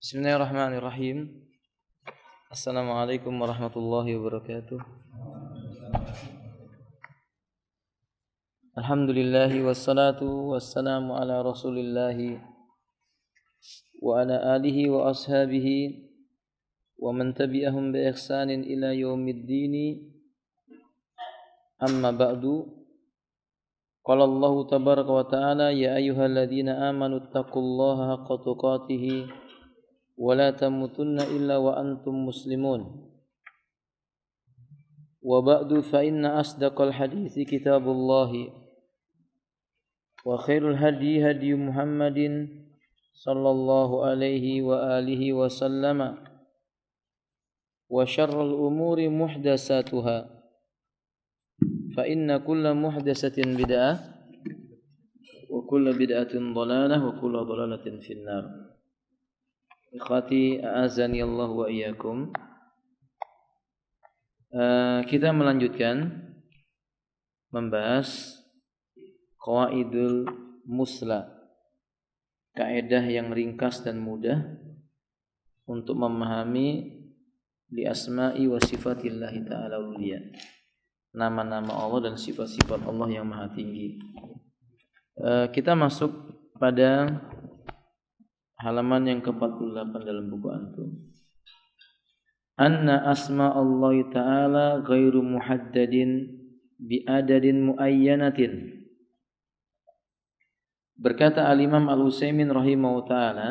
Bismillahirrahmanirrahim. Assalamualaikum warahmatullahi wabarakatuh. Alhamdulillahi wassalatu wassalamu ala rasulillahi wa ala alihi wa ashabihi wa man tabi'ahum bi ihsanin ila yaumiddin. Amma ba'du. Qala Allah tabaraka wa ta'ala ya ayyuhalladzina amanu taqullaha haqqa tuqatih ولا تموتن إلا وأنتم مسلمون وبعد فإن أصدق الحديث كتاب الله وخير الهدي هدي محمد صلى الله عليه وآله وسلم وشر الأمور محدثاتها فإن كل محدثة بدعة وكل بدعة ضلالة وكل ضلالة في النار. Ikhwati a'azani Allah wa iyyakum. Kita melanjutkan membahas qawaidul musla, kaidah yang ringkas dan mudah untuk memahami li asma'i wa sifatillahi ta'ala uliya, nama-nama Allah dan sifat-sifat Allah yang maha tinggi. Kita masuk pada halaman yang ke-48 dalam buku antum. Anna asma Allah Ta'ala ghairu muhaddadin bi adadin muayyanatin. Berkata Al-Imam Al-Utsaimin rahimahullah ta'ala,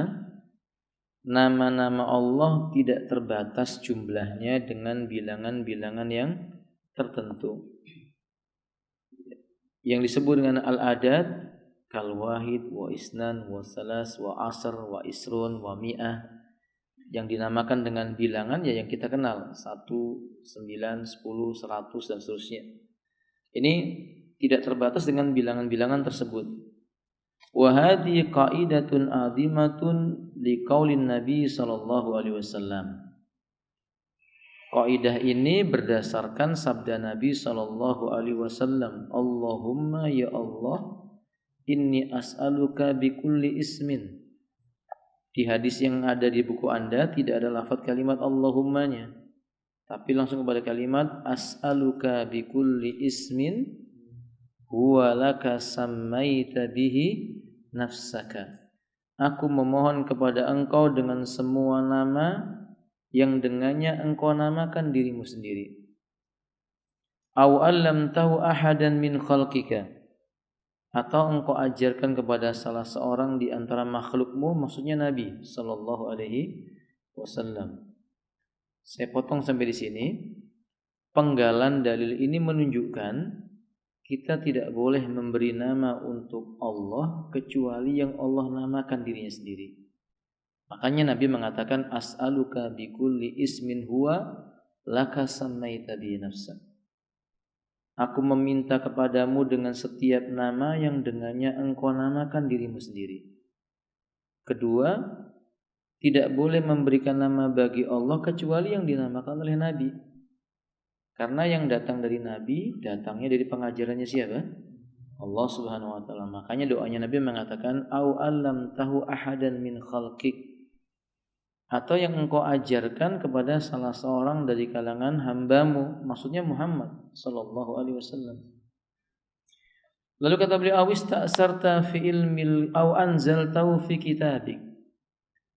nama-nama Allah tidak terbatas jumlahnya dengan bilangan-bilangan yang tertentu. Yang disebut dengan al-adad kal wahid wa isnan wa salas wa asr wa isrun wa mi'ah, yang dinamakan dengan bilangan ya yang kita kenal 1, 9, 10, 100 dan seterusnya. Ini tidak terbatas dengan bilangan-bilangan tersebut. Wa hadhihi qaidatun 'azimatun liqaulin nabi sallallahu alaihi wasallam. Kaidah ini berdasarkan sabda Nabi sallallahu alaihi wasallam, Allahumma ya Allah, inni as'aluka bikulli ismin. Di hadis yang ada di buku Anda tidak ada lafaz kalimat Allahummanya, tapi langsung kepada kalimat as'aluka bikulli ismin huwa laka sammaita bihi nafsaka. Aku memohon kepada engkau dengan semua nama yang dengannya engkau namakan dirimu sendiri. Aw allamtahu ahadan min khalqika, atau engkau ajarkan kepada salah seorang di antara makhlukmu, maksudnya Nabi sallallahu alaihi wasallam. Saya potong sampai di sini. Penggalan dalil ini menunjukkan kita tidak boleh memberi nama untuk Allah kecuali yang Allah namakan dirinya sendiri. Makanya Nabi mengatakan as'aluka bikulli ismin huwa laka sammaita bi nafsak. Aku meminta kepadamu dengan setiap nama yang dengannya engkau namakan dirimu sendiri. Kedua, tidak boleh memberikan nama bagi Allah kecuali yang dinamakan oleh Nabi. Karena yang datang dari Nabi, datangnya dari pengajarannya siapa? Allah Subhanahu wa taala. Makanya doanya Nabi mengatakan au allamtahu ahadan min khalqik, atau yang engkau ajarkan kepada salah seorang dari kalangan hambamu, maksudnya Muhammad sallallahu alaihi wasallam. Lalu kata beliau, awis ta'sarta fi ilmil aw anzaltahu fi kitabik,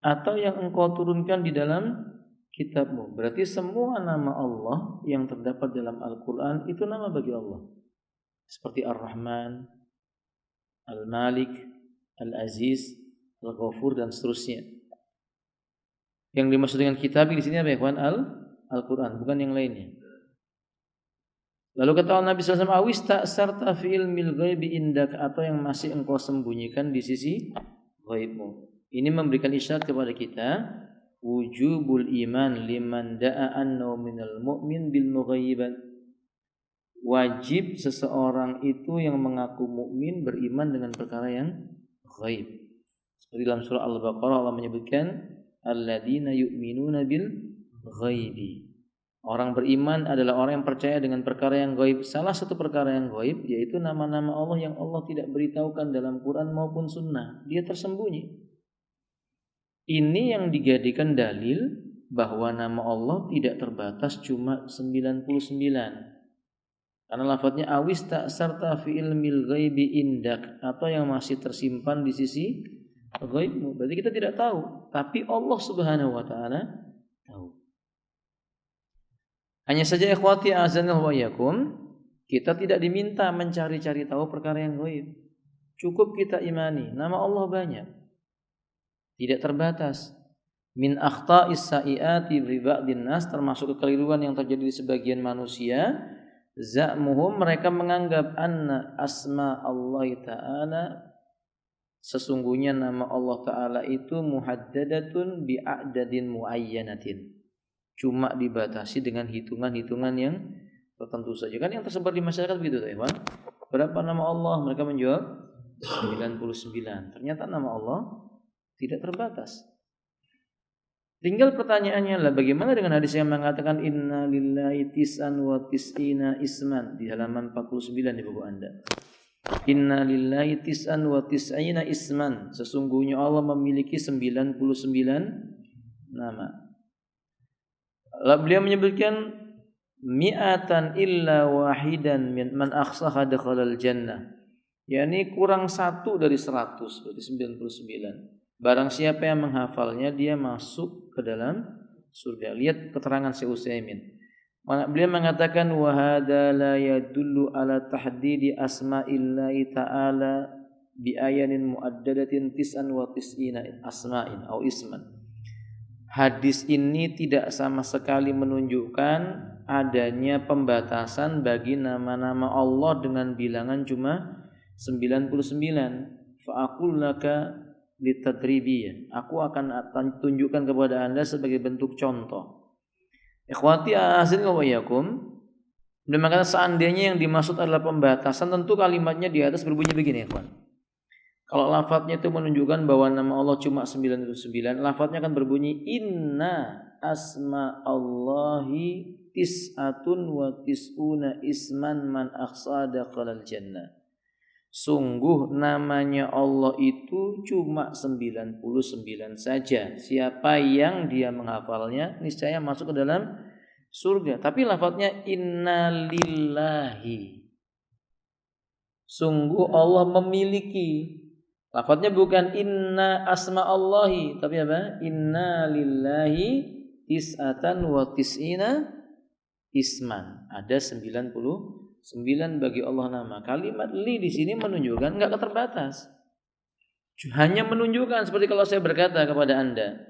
atau yang engkau turunkan di dalam kitabmu. Berarti semua nama Allah yang terdapat dalam Al-Qur'an itu nama bagi Allah. Seperti Ar-Rahman, Al-Malik, Al-Aziz, Al-Ghafur dan seterusnya. Yang dimaksud dengan kitab di sini apa ya, kawan? Al-Qur'an, bukan yang lainnya. Lalu kata Nabi sallallahu alaihi wasallam, awis ta'sarta fi ilmil ghaibi indak, atau yang masih engkau sembunyikan di sisi ghaibmu. Ini memberikan isyarat kepada kita wujubul iman liman da'a annahu minal mu'min bil mughayyibat. Wajib seseorang itu yang mengaku mukmin beriman dengan perkara yang ghaib. Seperti dalam surah Al-Baqarah Allah menyebutkan alladzina yu'minuna bil ghaibi. Orang beriman adalah orang yang percaya dengan perkara yang gaib. Salah satu perkara yang gaib yaitu nama-nama Allah yang Allah tidak beritahukan dalam Quran maupun Sunnah. Dia tersembunyi. Ini yang dijadikan dalil bahwa nama Allah tidak terbatas cuma 99. Karena lafadznya awis ta'sarta fi ilmil ghaibi indak, atau yang masih tersimpan di sisi ghaibmu. Berarti kita tidak tahu, tapi Allah Subhanahu wa taala tahu. Hanya saja ikhwati azanillahu wa iyyakum, kita tidak diminta mencari-cari tahu perkara yang ghaib. Cukup kita imani nama Allah banyak. Tidak terbatas. Min akhta'is sa'iati bi ba'din nas, termasuk kekeliruan yang terjadi di sebagian manusia. Za'muhum, mereka menganggap anna asma Allah Ta'ala, sesungguhnya nama Allah Ta'ala itu muhaddadatun bi'adadin muayyanatin, cuma dibatasi dengan hitungan-hitungan yang tertentu saja. Kan yang tersebar di masyarakat begitu, teman. Berapa nama Allah? Mereka menjawab 99. Ternyata nama Allah tidak terbatas. Tinggal pertanyaannya lah, bagaimana dengan hadis yang mengatakan inna lillahi tis'an wa tis'ina isman di halaman 49 di buku Anda. Inna lillahi tis'an wa tis'ina isman, sesungguhnya Allah memiliki 99 nama. Lalu beliau menyebutkan mi'atan illa wahidan man akhsaha dakhalal jannah. yakni kurang 1 dari 100, berarti 99. Barang siapa yang menghafalnya, dia masuk ke dalam surga. Lihat keterangan Syekh Utsaimin. Beliau mengatakan wa hadza la yadullu ala tahdidi asma'illahi ta'ala bi ayanin muaddadatin tis'an wa tis'ina asma'in au isman. Hadis ini tidak sama sekali menunjukkan adanya pembatasan bagi nama-nama Allah dengan bilangan cuma 99. Fa aqul laka litadribiyah. Aku akan tunjukkan kepada Anda sebagai bentuk contoh. Ikhwati azin wa iyyakum. Maka seandainya yang dimaksud adalah pembatasan, tentu kalimatnya di atas berbunyi begini, ikhwan. Kalau lafadznya itu menunjukkan bahwa nama Allah cuma 99, lafadznya akan berbunyi inna asma Allahi tis'atun wa tis'una isman man akhsada qalal jannah. Sungguh namanya Allah itu cuma 99 saja. Siapa yang dia menghafalnya niscaya masuk ke dalam surga. Tapi lafadznya inna lillahi. Sungguh Allah memiliki. Lafadznya bukan inna asma Allahi, tapi apa? Inna lillahi tis'atan wa tis'ina isman. Ada 99 bagi Allah nama. Kalimat li di sini menunjukkan enggak terbatas. Hanya menunjukkan seperti kalau saya berkata kepada Anda,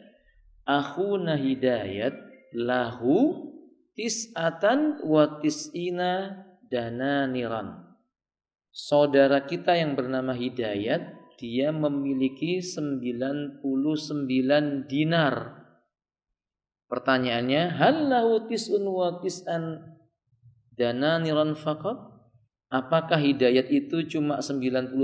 akhuna hidayat lahu tis'atan wa tis'ina dananiran. Saudara kita yang bernama Hidayat, dia memiliki 99 dinar. Pertanyaannya, hal lahu tis'un wa tis'an dananiran faqat? Apakah Hidayat itu cuma 99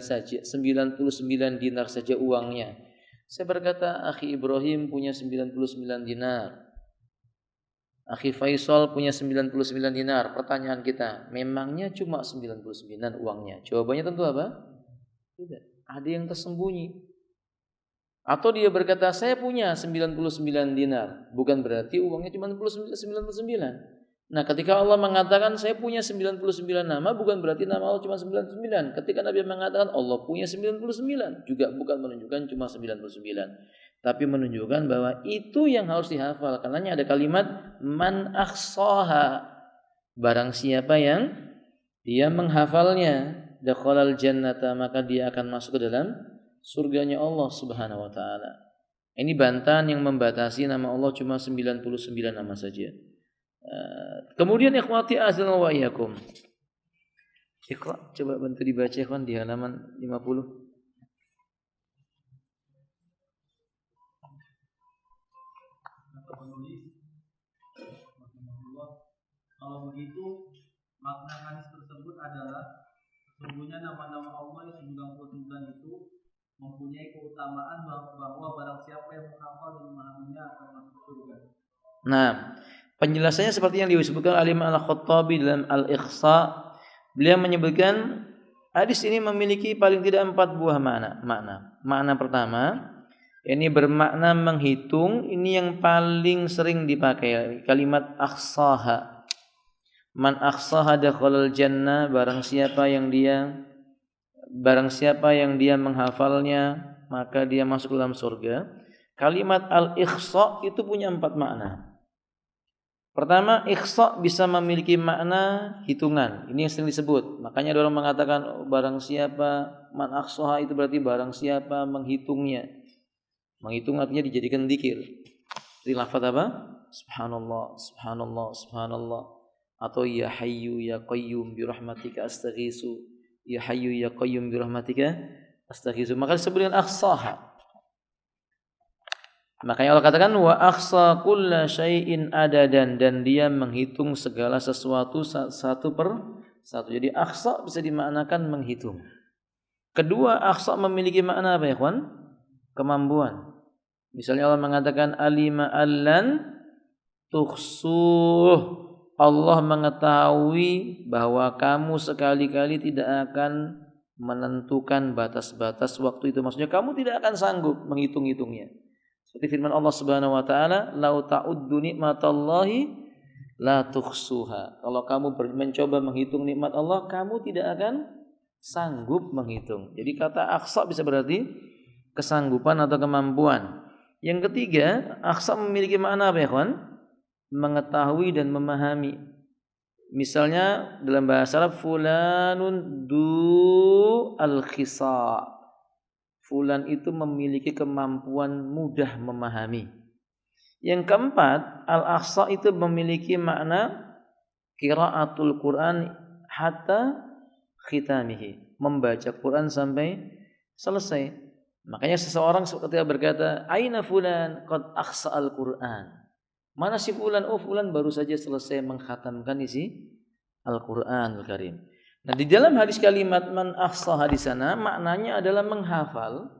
saja, 99 dinar saja uangnya? Saya berkata, akhi Ibrahim punya 99 dinar. Akhi Faisal punya 99 dinar. Pertanyaan kita, memangnya cuma 99 uangnya? Jawabannya tentu apa? Tidak. Ada yang tersembunyi. Atau dia berkata, saya punya 99 dinar. Bukan berarti uangnya cuma 99. Nah, ketika Allah mengatakan saya punya 99 nama, bukan berarti nama Allah cuma 99. Ketika Nabi mengatakan Allah punya 99, juga bukan menunjukkan cuma 99. Tapi menunjukkan bahwa itu yang harus dihafal. Karenanya ada kalimat man akhsaha. Barang siapa yang dia menghafalnya, dakhalal jannata, maka dia akan masuk ke dalam surganya Allah Subhanahu wa taala. Ini bantahan yang membatasi nama Allah cuma 99 nama saja. Kemudian ikhwati azan wa iyyakum. Iqra, coba bantu dibaca ikhwan di halaman 50. Kalau begitu, makna hadis tersebut adalah sesungguhnya nama-nama Allah yang 99 itu mempunyai keutamaan bahwa barang siapa yang menghafal dan memahaminya akan masuk surga. Nah, penjelasannya seperti yang disebutkan Al-Imam Al-Khattabi dalam Al-Ikhsa. Beliau menyebutkan hadis ini memiliki paling tidak 4 buah makna. Makna pertama, Ini bermakna menghitung. Ini yang paling sering dipakai kalimat ahsaha. Man ahsaha dakhalal jannah, barang siapa yang dia menghafalnya maka dia masuk dalam surga. Kalimat al-ikhsa itu punya 4 makna. Pertama, ikhsa bisa memiliki makna hitungan. Ini yang sering disebut. Makanya ada orang mengatakan barang siapa man ahsaha itu berarti barang siapa menghitungnya. Menghitung artinya dijadikan dzikir. Jadi lafaz apa? Subhanallah, subhanallah, subhanallah. Atau ya hayyu ya qayyum bi rahmatika astaghiitsu. Ya hayyu ya qayyum bi rahmatika astaghiitsu. Maka disebut dengan ahsaha. Makanya Allah katakan wa ahsa kulla syai'in adadan, dan dia menghitung segala sesuatu satu per satu. Jadi ahsa bisa dimaknakan menghitung. Kedua, ahsa memiliki makna apa ya, kawan? Kemampuan. Misalnya Allah mengatakan alima allan tuhsuh. Allah mengetahui bahwa kamu sekali-kali tidak akan menentukan batas-batas waktu itu. Maksudnya kamu tidak akan sanggup menghitung-hitungnya. Seperti firman Allah Subhanahu wa taala, "Lau ta'uddu nikmatallahi la tuhsuha." Kalau kamu mencoba menghitung nikmat Allah, kamu tidak akan sanggup menghitung. Jadi kata aqsa bisa berarti kesanggupan atau kemampuan. Yang ketiga, aqsa memiliki makna apa ya, kawan? Mengetahui dan memahami. Misalnya dalam bahasa Arab, fulanun du al-khisa. Fulan itu memiliki kemampuan mudah memahami. Yang keempat, al-ahsa itu memiliki makna qiraatul Quran hatta khitamihi, membaca Quran sampai selesai. Makanya seseorang ketika berkata, "Aina fulan qad ahsa al-Quran." Mana si fulan? Oh, fulan baru saja selesai mengkhatamkan isi Al-Qur'anul Karim. Nah, di dalam hadis kalimat man ahsaha di sana maknanya adalah menghafal,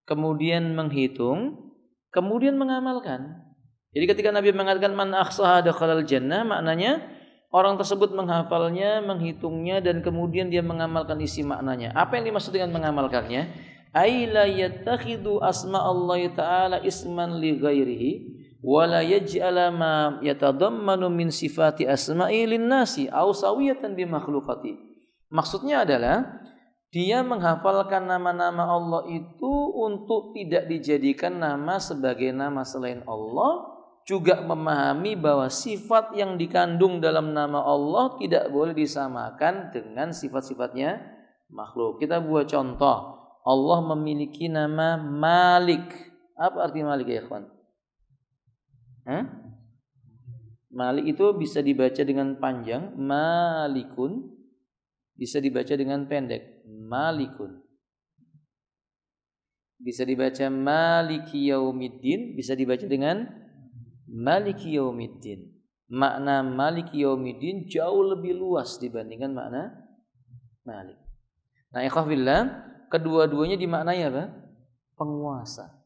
kemudian menghitung, kemudian mengamalkan. Jadi ketika Nabi mengatakan man ahsaha dakhalal jannah, maknanya orang tersebut menghafalnya, menghitungnya, dan kemudian dia mengamalkan isi maknanya. Apa yang dimaksud dengan mengamalkannya? Ai la yattakhidu asma Allah taala isman li ghairihi wala yaj'ala ma yatadammanu min sifati asma'i lin-nasi aw sawiyatan bi makhluqati. Maksudnya adalah dia menghafalkan nama-nama Allah itu untuk tidak dijadikan nama sebagai nama selain Allah, juga memahami bahwa sifat yang dikandung dalam nama Allah tidak boleh disamakan dengan sifat-sifatnya makhluk. Kita buat contoh. Allah memiliki nama Malik. Apa arti Malik ya, ikhwan? Malik itu bisa dibaca dengan panjang, Malikun, bisa dibaca dengan pendek, Malikun. Bisa dibaca Maliki Yaumiddin, bisa dibaca dengan Maliki Yaumiddin. Makna Maliki Yaumiddin jauh lebih luas dibandingkan makna Malik. Nah, ikhwafillah, kedua-duanya dimaknai apa? Penguasa.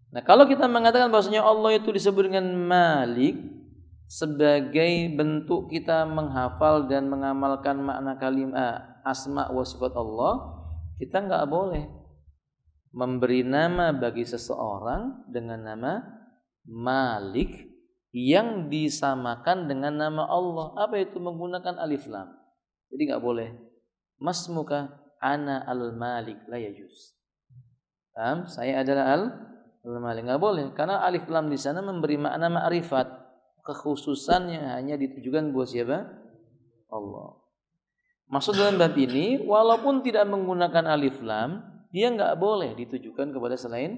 Nah, kalau kita mengatakan bahwasanya Allah itu disebut dengan Malik sebagai bentuk kita menghafal dan mengamalkan makna kalimat asma wa sifat Allah, kita enggak boleh memberi nama bagi seseorang dengan nama Malik yang disamakan dengan nama Allah. Apa itu? Menggunakan alif lam. Jadi enggak boleh. Masmuka ana al-Malik, la yajuz. Paham? Saya adalah al-Malik, enggak boleh, karena alif lam di sana memberi makna ma'rifat, kekhususan yang hanya ditujukan buat siapa? Allah. Maksud dalam bab ini, walaupun tidak menggunakan alif lam, dia enggak boleh ditujukan kepada selain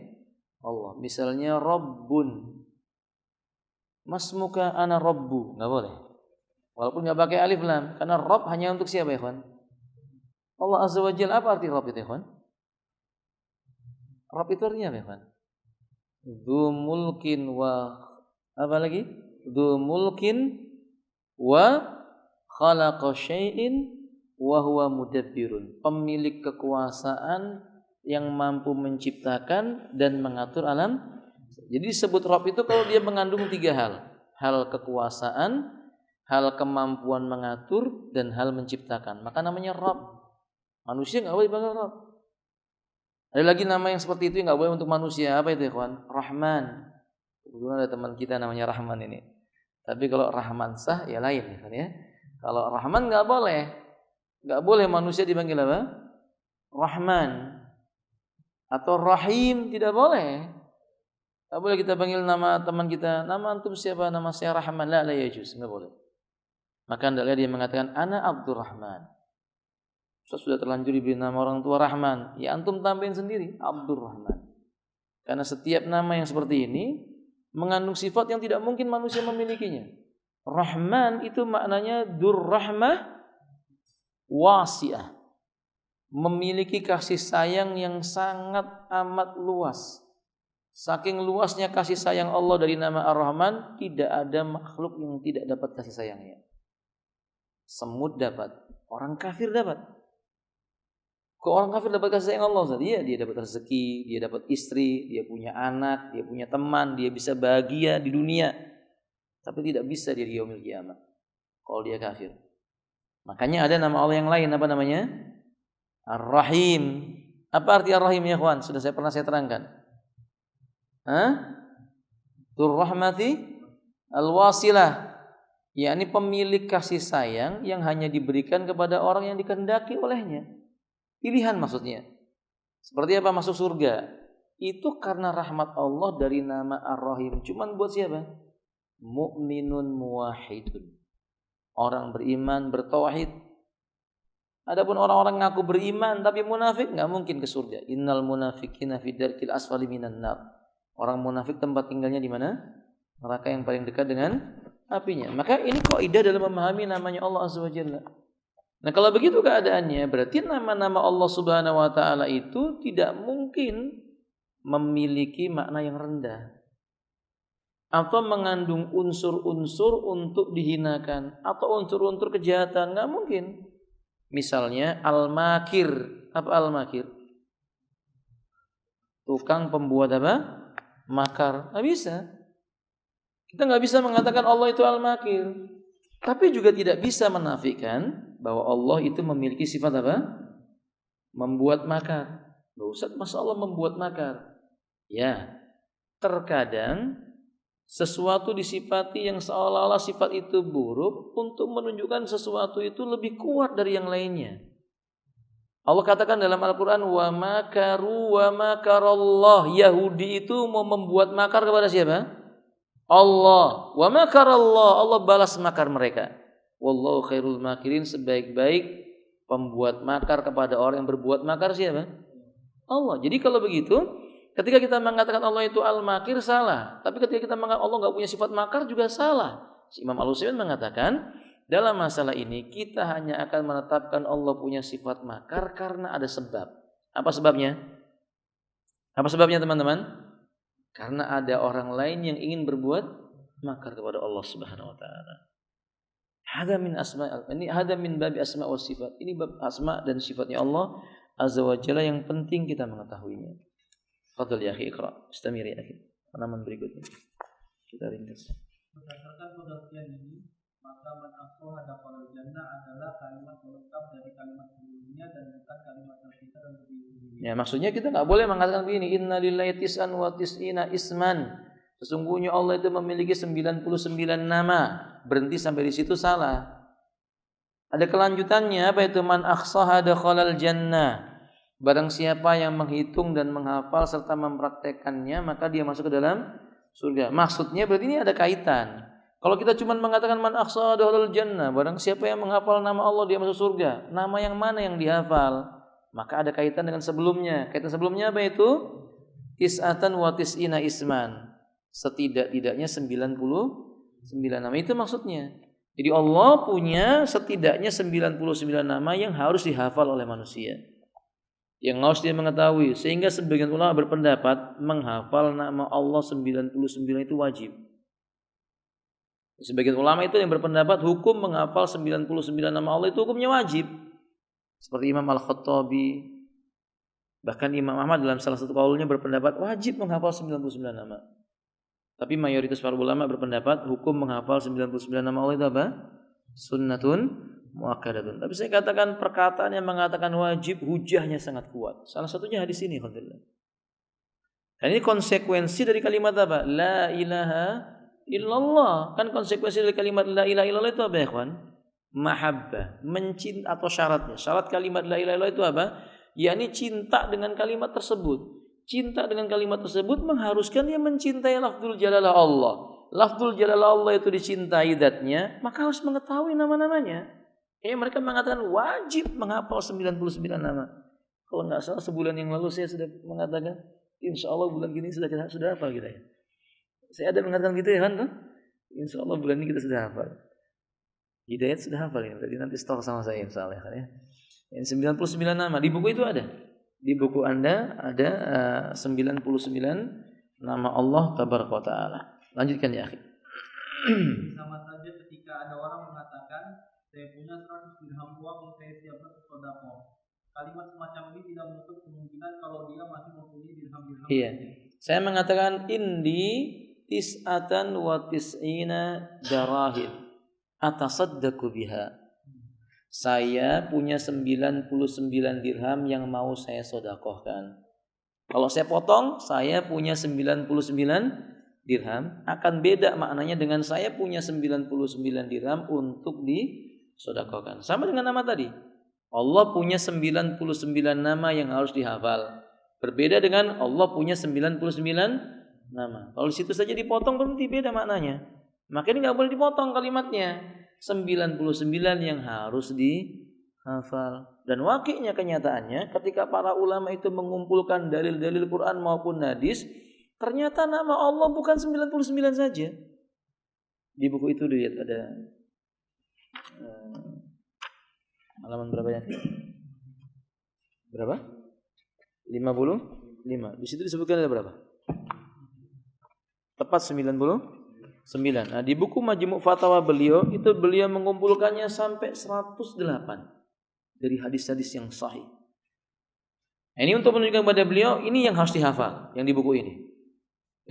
Allah. Misalnya Rabbun, masmuka ana Rabbu, enggak boleh. Walaupun enggak pakai alif lam, karena Rabb hanya untuk siapa ya, kawan? Allah Azza wa Jalla. Apa arti Rabb itu ya, kawan? Rabb itu artinya apa ya, kawan? Dzu mulkin wa apa lagi? Dzu mulkin wa khalaqa syai'in wa huwa mudabbirun. Pemilik kekuasaan yang mampu menciptakan dan mengatur alam. Jadi disebut Rabb itu kalau dia mengandung 3 hal. Hal kekuasaan, hal kemampuan mengatur, dan hal menciptakan. Maka namanya Rabb. Manusia enggak boleh dipanggil Rabb. Ada lagi nama yang seperti itu yang nggak boleh untuk manusia. Apa itu, ikhwan? Rahman. Kebetulan ada teman kita namanya Rahman ini. Tapi kalau Rahmansah ya lain, ya. Kalau Rahman nggak boleh manusia dipanggil apa? Rahman. Atau Rahim tidak boleh. Nggak boleh kita panggil nama teman kita. Nama antum siapa? Nama saya Rahman. La yajuz, nggak boleh. Maka hendaknya dia mengatakan Ana Abdurrahman. Sudah terlanjur diberi nama orang tua Rahman. Ya antum tambahin sendiri Abdurrahman. Karena setiap nama yang seperti ini mengandung sifat yang tidak mungkin manusia memilikinya. Rahman itu maknanya durrahmah wasi'ah. Memiliki kasih sayang yang sangat amat luas. Saking luasnya kasih sayang Allah dari nama Ar-Rahman, tidak ada makhluk yang tidak dapat kasih sayangnya. Semut dapat, orang kafir dapat. Kok orang kafir dapat kasih sayang Allah? Iya, dia dapat rezeki, dia dapat istri, dia punya anak, dia punya teman, dia bisa bahagia di dunia. Tapi tidak bisa dia di yaumil qiyamah kalau dia kafir. Makanya ada nama Allah yang lain, apa namanya? Ar-Rahim. Apa arti Ar-Rahim ya kawan? Sudah pernah saya terangkan. Tur-rahmati al-wasilah. Yakni pemilik kasih sayang yang hanya diberikan kepada orang yang dikehendaki olehnya. Pilihan maksudnya. Seperti apa masuk surga? Itu karena rahmat Allah dari nama Ar-Rahim. Cuman buat siapa? Mu'minun muwahhidun. Orang beriman, bertauhid. Adapun orang-orang ngaku beriman tapi munafik enggak mungkin ke surga. Innal munafiqina fi darkil asfali minan nar. Orang munafik tempat tinggalnya di mana? Neraka yang paling dekat dengan apinya. Maka ini kaidah dalam memahami namanya Allah Azza wa Jalla. Nah, kalau begitu keadaannya, berarti nama-nama Allah Subhanahu wa taala itu tidak mungkin memiliki makna yang rendah atau mengandung unsur-unsur untuk dihinakan atau unsur-unsur kejahatan, enggak mungkin. Misalnya al-makir. Apa al-makir? Tukang pembuat apa? Makar. Enggak bisa. Kita enggak bisa mengatakan Allah itu al-makir. Tapi juga tidak bisa menafikan bahwa Allah itu memiliki sifat apa? Membuat makar. Loh Ustaz, masa Allah membuat makar? Ya, terkadang sesuatu disifati yang seolah-olah sifat itu buruk untuk menunjukkan sesuatu itu lebih kuat dari yang lainnya. Allah katakan dalam Al-Quran, wa makaru wa makarallah. Yahudi itu mau membuat makar kepada siapa? Allah. Wa makarallah. Allah balas makar mereka. Wallahu khairul makirin. Sebaik-baik pembuat makar kepada orang yang berbuat makar siapa? Allah. Jadi kalau begitu, ketika kita mengatakan Allah itu al-makir salah. Tapi ketika kita mengatakan Allah enggak punya sifat makar juga salah. Imam Al-Utsaimin mengatakan, dalam masalah ini kita hanya akan menetapkan Allah punya sifat makar karena ada sebab. Apa sebabnya? Apa sebabnya teman-teman? Karena ada orang lain yang ingin berbuat makar kepada Allah Subhanahu wa taala. Hada min babi asma wa sifat. Ini bab asma dan sifatnya Allah Azza wa Jalla yang penting kita mengetahuinya. Fadhal ya akhi, iqra. Istamir ya akhi. Halaman berikutnya. Kita ringkas. Berdasarkan pengertian ini, maka man aqsaha dakhalal jannah adalah kalimat pelengkap dari kalimat sebelumnya dan bukan kalimat terpisah dan berdiri. Ya, maksudnya kita enggak boleh mengatakan begini, innalillahi tis'an wa tis'ina isman. Sesungguhnya Allah itu memiliki 99 nama. Berhenti sampai di situ salah. Ada kelanjutannya, apa itu? Man aqsaha dakhalal jannah. Barang siapa yang menghitung dan menghafal serta mempraktekannya, maka dia masuk ke dalam surga. Maksudnya berarti ini ada kaitan. Kalau kita cuma mengatakan man aqsaha dakhalal jannah, barang siapa yang menghafal nama Allah dia masuk surga. Nama yang mana yang dihafal? Maka ada kaitan dengan sebelumnya. Kaitan sebelumnya apa itu? Tis'atan wa tis'ina isman. Setidak-tidaknya 99 nama. Itu maksudnya. Jadi Allah punya setidaknya 99 nama yang harus dihafal oleh manusia. Yang harus dia mengetahui. Sehingga sebagian ulama berpendapat menghafal nama Allah 99 itu wajib. Sebagian ulama itu yang berpendapat hukum menghafal 99 nama Allah itu hukumnya wajib. Seperti Imam Al-Khattabi. Bahkan Imam Ahmad dalam salah satu qaulnya berpendapat wajib menghafal 99 nama. Tapi mayoritas para ulama berpendapat hukum menghafal 99 nama Allah itu apa? Sunnatun muakkadatun. Tapi saya katakan perkataan yang mengatakan wajib hujahnya sangat kuat. Salah satunya hadis ini, alhamdulillah. Dan ini konsekuensi dari kalimat apa? La ilaha illallah. Kan konsekuensi dari kalimat la ilaha illallah itu apa ya, kawan? Mahabbah, mencinta atau syaratnya. Syarat kalimat la ilaha illallah itu apa? Yakni cinta dengan kalimat tersebut. Cinta dengan kalimat tersebut mengharuskan dia mencintai lafzul jalalah Allah. Lafzul jalalah Allah itu dicintai zatnya, maka harus mengetahui nama-namanya. Mereka mengatakan wajib menghafal 99 nama. Kalau nggak salah sebulan yang lalu saya sudah mengatakan, insya Allah bulan ini sudah hafal kita ya. Saya ada mengatakan gitu ya kan? Insya Allah bulan ini kita sudah hafal. Hidayat sudah hafal ini. Berarti nanti stok sama saya insya Allah kan ya. Yang 99 nama di buku itu ada. Di buku Anda ada 99 nama Allah tabaraka wa taala. Lanjutkan ya, akhi. Sama saja ketika ada orang mengatakan saya punya 100 dirham uang yang saya siapkan untuk sedekah. Kalimat semacam ini tidak menutup kemungkinan kalau dia masih mempunyai dirham-dirham. Iya. Saya mengatakan indi tis'atan wa tis'ina darahim atasaddaqu biha. Saya punya 99 dirham yang mau saya sedekahkan. Kalau saya potong, saya punya 99 dirham, akan beda maknanya dengan saya punya 99 dirham untuk disedekahkan. Sama dengan nama tadi. Allah punya 99 nama yang harus dihafal. Berbeda dengan Allah punya 99 nama. Kalau di situ saja dipotong berarti beda maknanya. Makanya nggak boleh dipotong kalimatnya. 99 yang harus dihafal. Dan wakilnya kenyataannya ketika para ulama itu mengumpulkan dalil-dalil Quran maupun hadis, ternyata nama Allah bukan 99 saja. Di buku itu dilihat ada halaman berapa ya? Berapa? 55. Di situ disebutkan ada berapa? Tepat 99. Nah, di buku Majmu' Fatawa beliau itu beliau mengumpulkannya sampai 108 dari hadis-hadis yang sahih. Ini untuk menunjukkan kepada beliau ini yang harus dihafal yang di buku ini.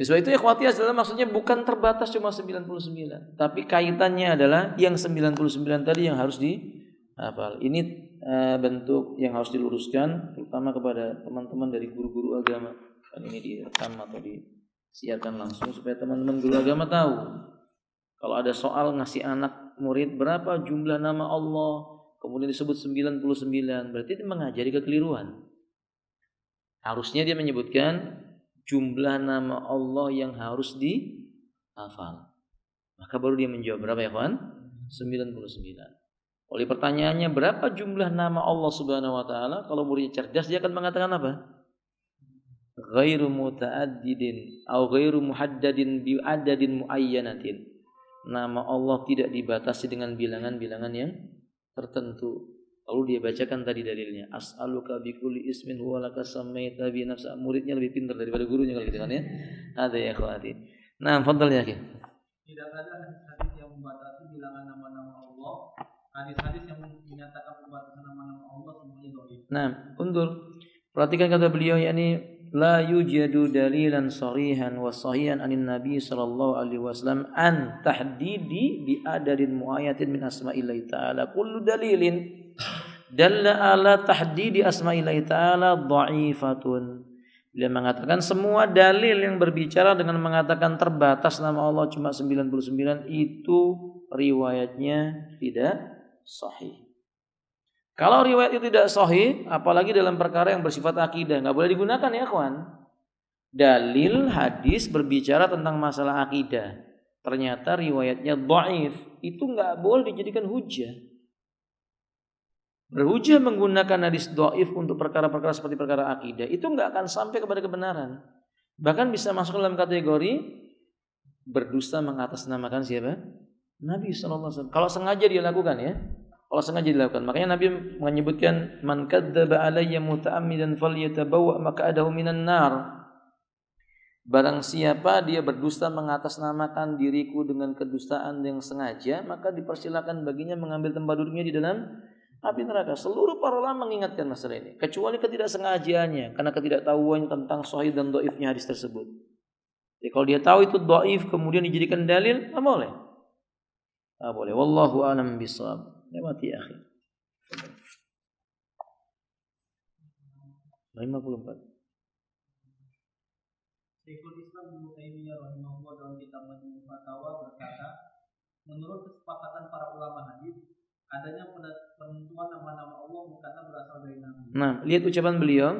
Sebab itu ikhwati adalah maksudnya bukan terbatas cuma 99, tapi kaitannya adalah yang 99 tadi yang harus dihafal. Ini bentuk yang harus diluruskan terutama kepada teman-teman dari guru-guru agama. Dan ini direkam atau disiarkan langsung supaya teman-teman guru agama tahu. Kalau ada soal ngasih anak murid berapa jumlah nama Allah, kemudian disebut 99, berarti itu mengajari kekeliruan. Harusnya dia menyebutkan jumlah nama Allah yang harus dihafal. Maka baru dia menjawab berapa ya kawan? 99. Oleh pertanyaannya berapa jumlah nama Allah Subhanahu wa taala? Kalau muridnya cerdas dia akan mengatakan apa? Ghairu muta'addidin atau ghairu muhaddadin bi adadin muayyanatin. Nama Allah tidak dibatasi dengan bilangan-bilangan yang tertentu. Lalu dia bacakan tadi dalilnya. As'aluka bi kulli ismin huwa laka sammaita bi nafsika. Muridnya lebih pintar daripada gurunya kalau gitu kan ya. Ada ya akhwati. Nah, fadhal ya akhi. Tidak ada hadis yang membatasi bilangan nama-nama Allah. Hadis-hadis yang menyatakan pembatasan nama-nama Allah semuanya dhaif. Nah, undur. Perhatikan kata beliau yakni la yujadu dalilan sarihan wa sahihan anin nabi sallallahu alaihi wasallam an tahdidi bi adadin muayyatin min asma'illahi ta'ala kullu dalilin dalla ala tahdidi asma'illahi ta'ala dha'ifatun. Beliau mengatakan semua dalil yang berbicara dengan mengatakan terbatas nama Allah cuma 99 itu riwayatnya tidak sahih. Kalau riwayat itu tidak sahih, apalagi dalam perkara yang bersifat akidah, nggak boleh digunakan ya kawan. Dalil hadis berbicara tentang masalah akidah, ternyata riwayatnya dhaif, itu nggak boleh dijadikan hujah. Berhujah menggunakan hadis dhaif untuk perkara-perkara seperti perkara akidah, itu nggak akan sampai kepada kebenaran. Bahkan bisa masuk dalam kategori berdusta mengatasnamakan siapa? Nabi SAW. Kalau sengaja dia lakukan ya. Kalau sengaja dilakukan. Makanya Nabi menyebutkan man kadzdzaba alayya muta'ammidan falyatabawwa maq'adahu minan nar. Barang siapa dia berdusta mengatasnamakan diriku dengan kedustaan yang sengaja, maka dipersilakan baginya mengambil tempat duduknya di dalam api neraka. Seluruh para ulama mengingatkan masalah ini, kecuali ketidaksengajaannya karena ketidaktahuannya tentang sahih dan dhaifnya hadis tersebut. Jadi kalau dia tahu itu dhaif kemudian dijadikan dalil, enggak boleh. Enggak boleh. Wallahu a'lam bishawab. Lewati ya, akhi. 54. Syekhul Islam Ibnu Taimiyah rahimahullah dalam kitab Majmu' Fatawa berkata, menurut kesepakatan para ulama hadis, adanya penentuan nama-nama Allah bukanlah berasal dari nabi. Nah, lihat ucapan beliau.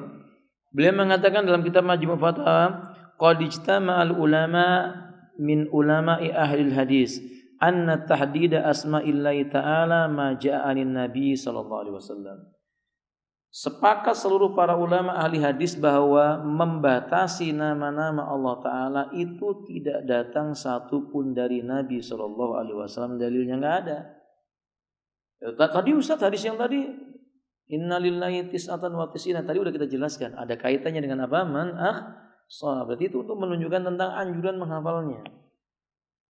Beliau mengatakan dalam kitab Majmu' Fatawa, qad ijtama'al ulama min ulama'i ahlil hadis anna tahdida asma'illahi ta'ala ma ja'a anin nabi sallallahu alaihi wasallam. Sepakat seluruh para ulama ahli hadis bahwa membatasi nama-nama Allah Ta'ala itu tidak datang satu pun dari Nabi Sallallahu Alaihi Wasallam. Dalilnya nggak ada. Tadi Ustaz, hadis yang tadi innalillahi tis'atan wa tis'ina tadi udah kita jelaskan. Ada kaitannya dengan apa? Berarti itu untuk menunjukkan tentang anjuran menghafalnya.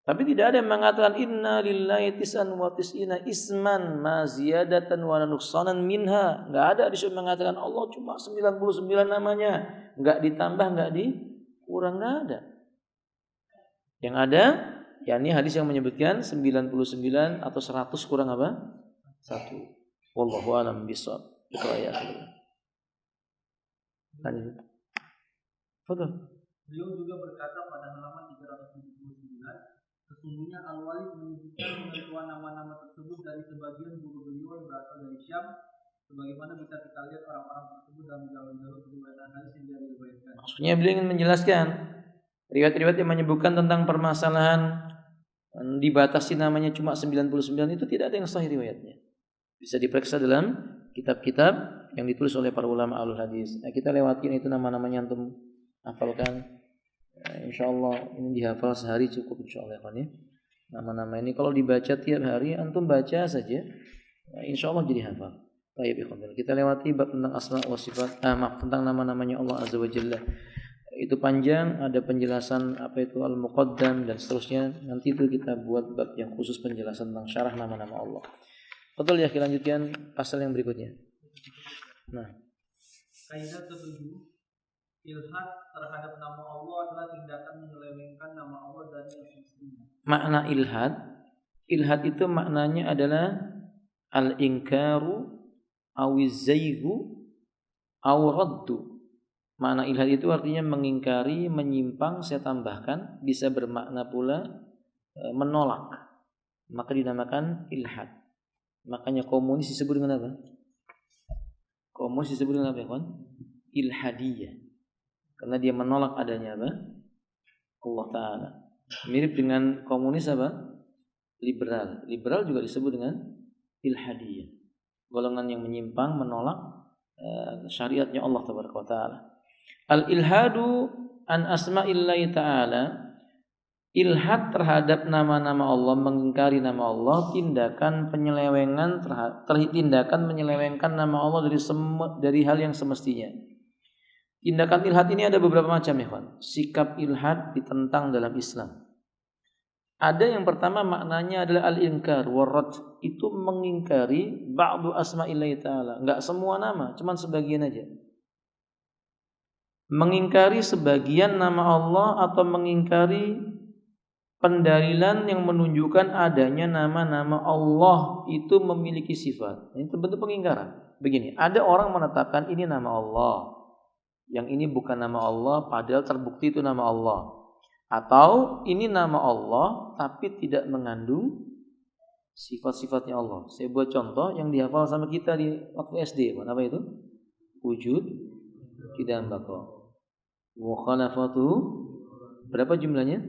Tapi tidak ada yang mengatakan inna lillahi tis'an wa tis'ina isman ma ziyadatan wa nuqsanan minha. Enggak ada disuruh mengatakan Allah cuma 99 namanya, enggak ditambah, enggak dikurang, enggak ada. Yang ada yakni hadis yang menyebutkan 99 atau 100 kurang apa? 1. Wallahu a'lam bishawab. Itu ayat. Lanjut. Betul. Beliau juga berkata pada halaman 379, sesungguhnya Al-Walid menyebutkan penentuan nama-nama tersebut dari sebagian guru beliau yang berasal dari Syam, sebagaimana bisa kita lihat orang-orang tersebut dalam jalur-jalur riwayat hadis yang dia riwayatkan. Maksudnya beliau ingin menjelaskan riwayat-riwayat yang menyebutkan tentang permasalahan dibatasi namanya cuma 99 itu tidak ada yang sahih riwayatnya. Bisa diperiksa dalam kitab-kitab yang ditulis oleh para ulama alul hadis. Nah, kita lewatin itu nama-namanya antum hafalkan. Insyaallah ini dihafal sehari cukup insyaallah ya. Nama-nama ini kalau dibaca tiap hari antum baca saja, insyaallah jadi hafal. Baik ikhwan. Kita lewati bab tentang asma wa sifat, tentang nama-namanya Allah Azza wa Jalla. Itu panjang, ada penjelasan apa itu al-muqaddam dan seterusnya. Nanti itu kita buat bab yang khusus penjelasan tentang syarah nama-nama Allah. Betul ya, kita lanjutkan pasal yang berikutnya. Nah, kaidah ke-7, ilhad terhadap nama Allah adalah tindakan menyelewengkan nama Allah dari yang semestinya. Makna ilhad itu maknanya adalah al-inkaru awizzayhu aw raddu. Makna ilhad itu artinya mengingkari, menyimpang, saya tambahkan bisa bermakna pula menolak. Maka dinamakan ilhad. Makanya komunis disebut dengan apa? Komunis disebut dengan apa, kawan? Ilhadiyah. Karena dia menolak adanya apa? Allah Ta'ala. Mirip dengan komunis apa? Liberal. Liberal juga disebut dengan ilhadiyah. Golongan yang menyimpang, menolak syariatnya Allah Ta'ala. Al-ilhadu an asma'illahi ta'ala, ilhad terhadap nama-nama Allah, mengingkari nama Allah, tindakan penyelewengan tindakan menyelewengkan nama Allah dari hal yang semestinya. Tindakan ilhad ini ada beberapa macam ya, kawan. Sikap ilhad ditentang dalam Islam. Ada yang pertama maknanya adalah al-inkar warad, itu mengingkari ba'du asma'illahi ta'ala, enggak semua nama, cuman sebagian aja. Mengingkari sebagian nama Allah atau mengingkari pendalilan yang menunjukkan adanya nama-nama Allah itu memiliki sifat. Ini bentuk pengingkaran. Begini, ada orang menetapkan ini nama Allah, yang ini bukan nama Allah padahal terbukti itu nama Allah. Atau ini nama Allah tapi tidak mengandung sifat-sifatnya Allah. Saya buat contoh yang dihafal sama kita di waktu SD. Apa itu? Wujud, qidam, baqa. Mukhalafatu, berapa jumlahnya?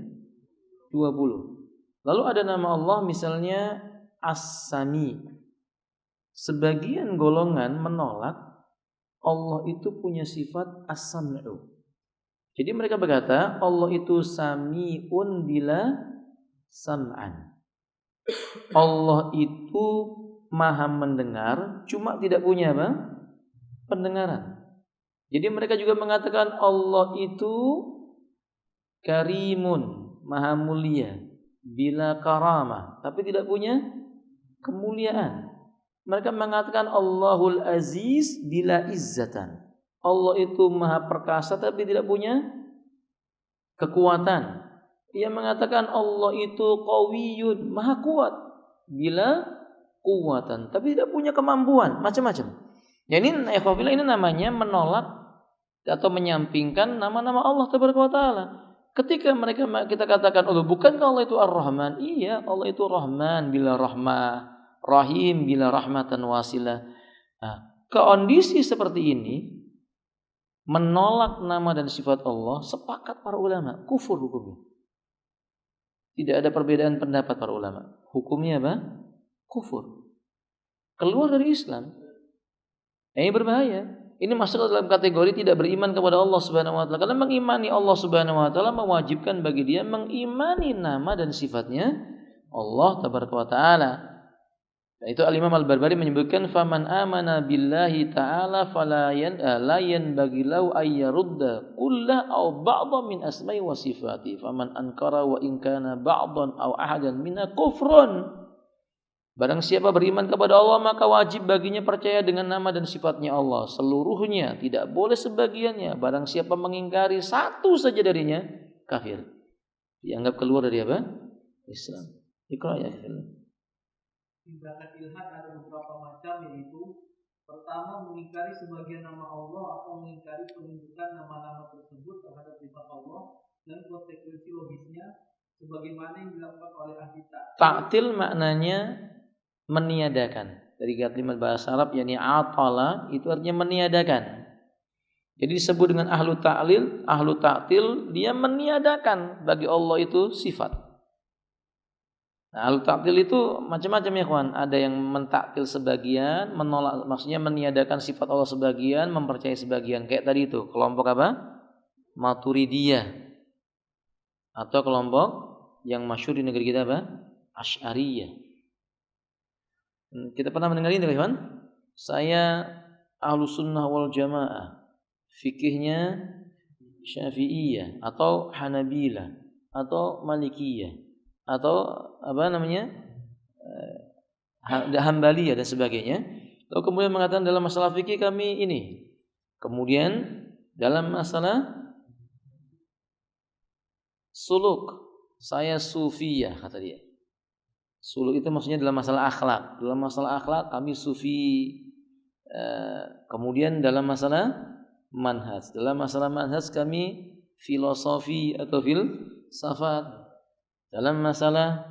20. Lalu ada nama Allah misalnya As-Sami. Sebagian golongan menolak Allah itu punya sifat As-Sam'u. Jadi mereka berkata Allah itu Sami'un bila sam'an. Allah itu maha mendengar, cuma tidak punya apa? Pendengaran. Jadi mereka juga mengatakan Allah itu karimun, maha mulia, bila karamah, tapi tidak punya kemuliaan. Mereka mengatakan Allahul Aziz bila izzatan. Allah itu maha perkasa tapi tidak punya kekuatan. Ia mengatakan Allah itu qawiyun, maha kuat, bila quwwatan, tapi tidak punya kemampuan, macam-macam. Ya ini ikhwafillah, ini namanya menolak atau menyampingkan nama-nama Allah Tabaraka wa Taala. Ketika kita katakan, "Oh, bukankah Allah itu Ar-Rahman?" Iya, Allah itu Rahman bila rahmah, Rahim bila rahmatan wasilah. Nah, kondisi seperti ini menolak nama dan sifat Allah, sepakat para ulama, kufur hukumnya. Tidak ada perbedaan pendapat para ulama. Hukumnya apa? Kufur. Keluar dari Islam. Ini berbahaya. Ini masuk dalam kategori tidak beriman kepada Allah Subhanahu wa taala. Karena mengimani Allah Subhanahu wa taala mewajibkan bagi dia mengimani nama dan sifatnya Allah Tabaraka wa taala. Nah, itu Al-Imam Al-Barbari menyebutkan faman amana billahi ta'ala fala la yanbaghi lahu ay yarudda kullah aw ba'dhan min asma'i wa sifati faman ankara wa in kana ba'dhan aw ahadan minna kufrun. Barang siapa beriman kepada Allah maka wajib baginya percaya dengan nama dan sifatnya Allah seluruhnya, tidak boleh sebagiannya. Barang siapa mengingkari satu saja darinya kafir. Dianggap keluar dari apa? Islam. Iqra ya. Tindakan ilhad ada beberapa macam, yaitu pertama mengingkari sebagian nama Allah atau mengingkari penunjukan nama-nama tersebut terhadap sifat Allah dan konsekuensi logisnya sebagaimana yang dilakukan oleh ahli ta'til. Ta'til maknanya meniadakan. Dari kalimat bahasa Arab yakni atala itu artinya meniadakan. Jadi disebut dengan ahlu ta'til, dia meniadakan bagi Allah itu sifat. Nah, ahlu ta'til itu macam-macam ya kawan. Ada yang mentaktil sebagian, menolak, maksudnya meniadakan sifat Allah sebagian, mempercayai sebagian. Kayak tadi itu, kelompok apa? Maturidiyah. Atau kelompok yang masyhur di negeri kita apa? Asy'ariyah. Kita pernah mendengar ini kawan? Saya Ahlus Sunnah wal Jamaah. Fikihnya Syafi'iyah atau Hanabilah atau Malikiyah atau apa namanya? Hambaliyah dan sebagainya. Lalu kemudian mengatakan dalam masalah fikih kami ini. Kemudian dalam masalah suluk saya Sufiyah kata dia. Suluk itu maksudnya dalam masalah akhlak. Dalam masalah akhlak kami sufi. Kemudian dalam masalah manhaj. Dalam masalah manhaj kami filosofi atau filsafat. Dalam masalah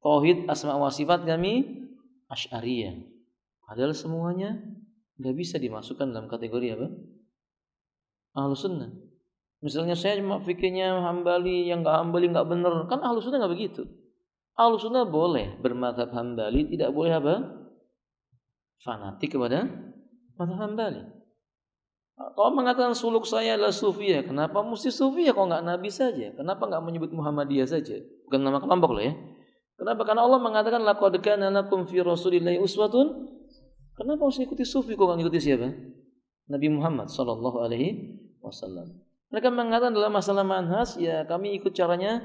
tauhid asma wa sifat kami asy'ariyah. Padahal semuanya enggak bisa dimasukkan dalam kategori apa? Ahlus sunnah. Misalnya saya cuma fikirnya Hambali, yang enggak Hambali enggak benar. Kan Ahlus sunnah enggak begitu. Ahlus sunnah boleh bermadzhab Hambali, tidak boleh apa? Fanatik kepada mazhab Hambali. Kalau mengatakan suluk saya adalah Sufiyah, kenapa mesti Sufiyah kok enggak Nabi saja? Kenapa enggak menyebut Muhammadiyah saja? Bukan nama kelompok loh ya. Kenapa? Karena Allah mengatakan laqad kana lakum fi rasulillahi uswatun. Kenapa harus ikuti Sufi kok enggak ikuti siapa? Nabi Muhammad sallallahu alaihi wasallam. Mereka mengatakan dalam masalah manhaj, ya kami ikut caranya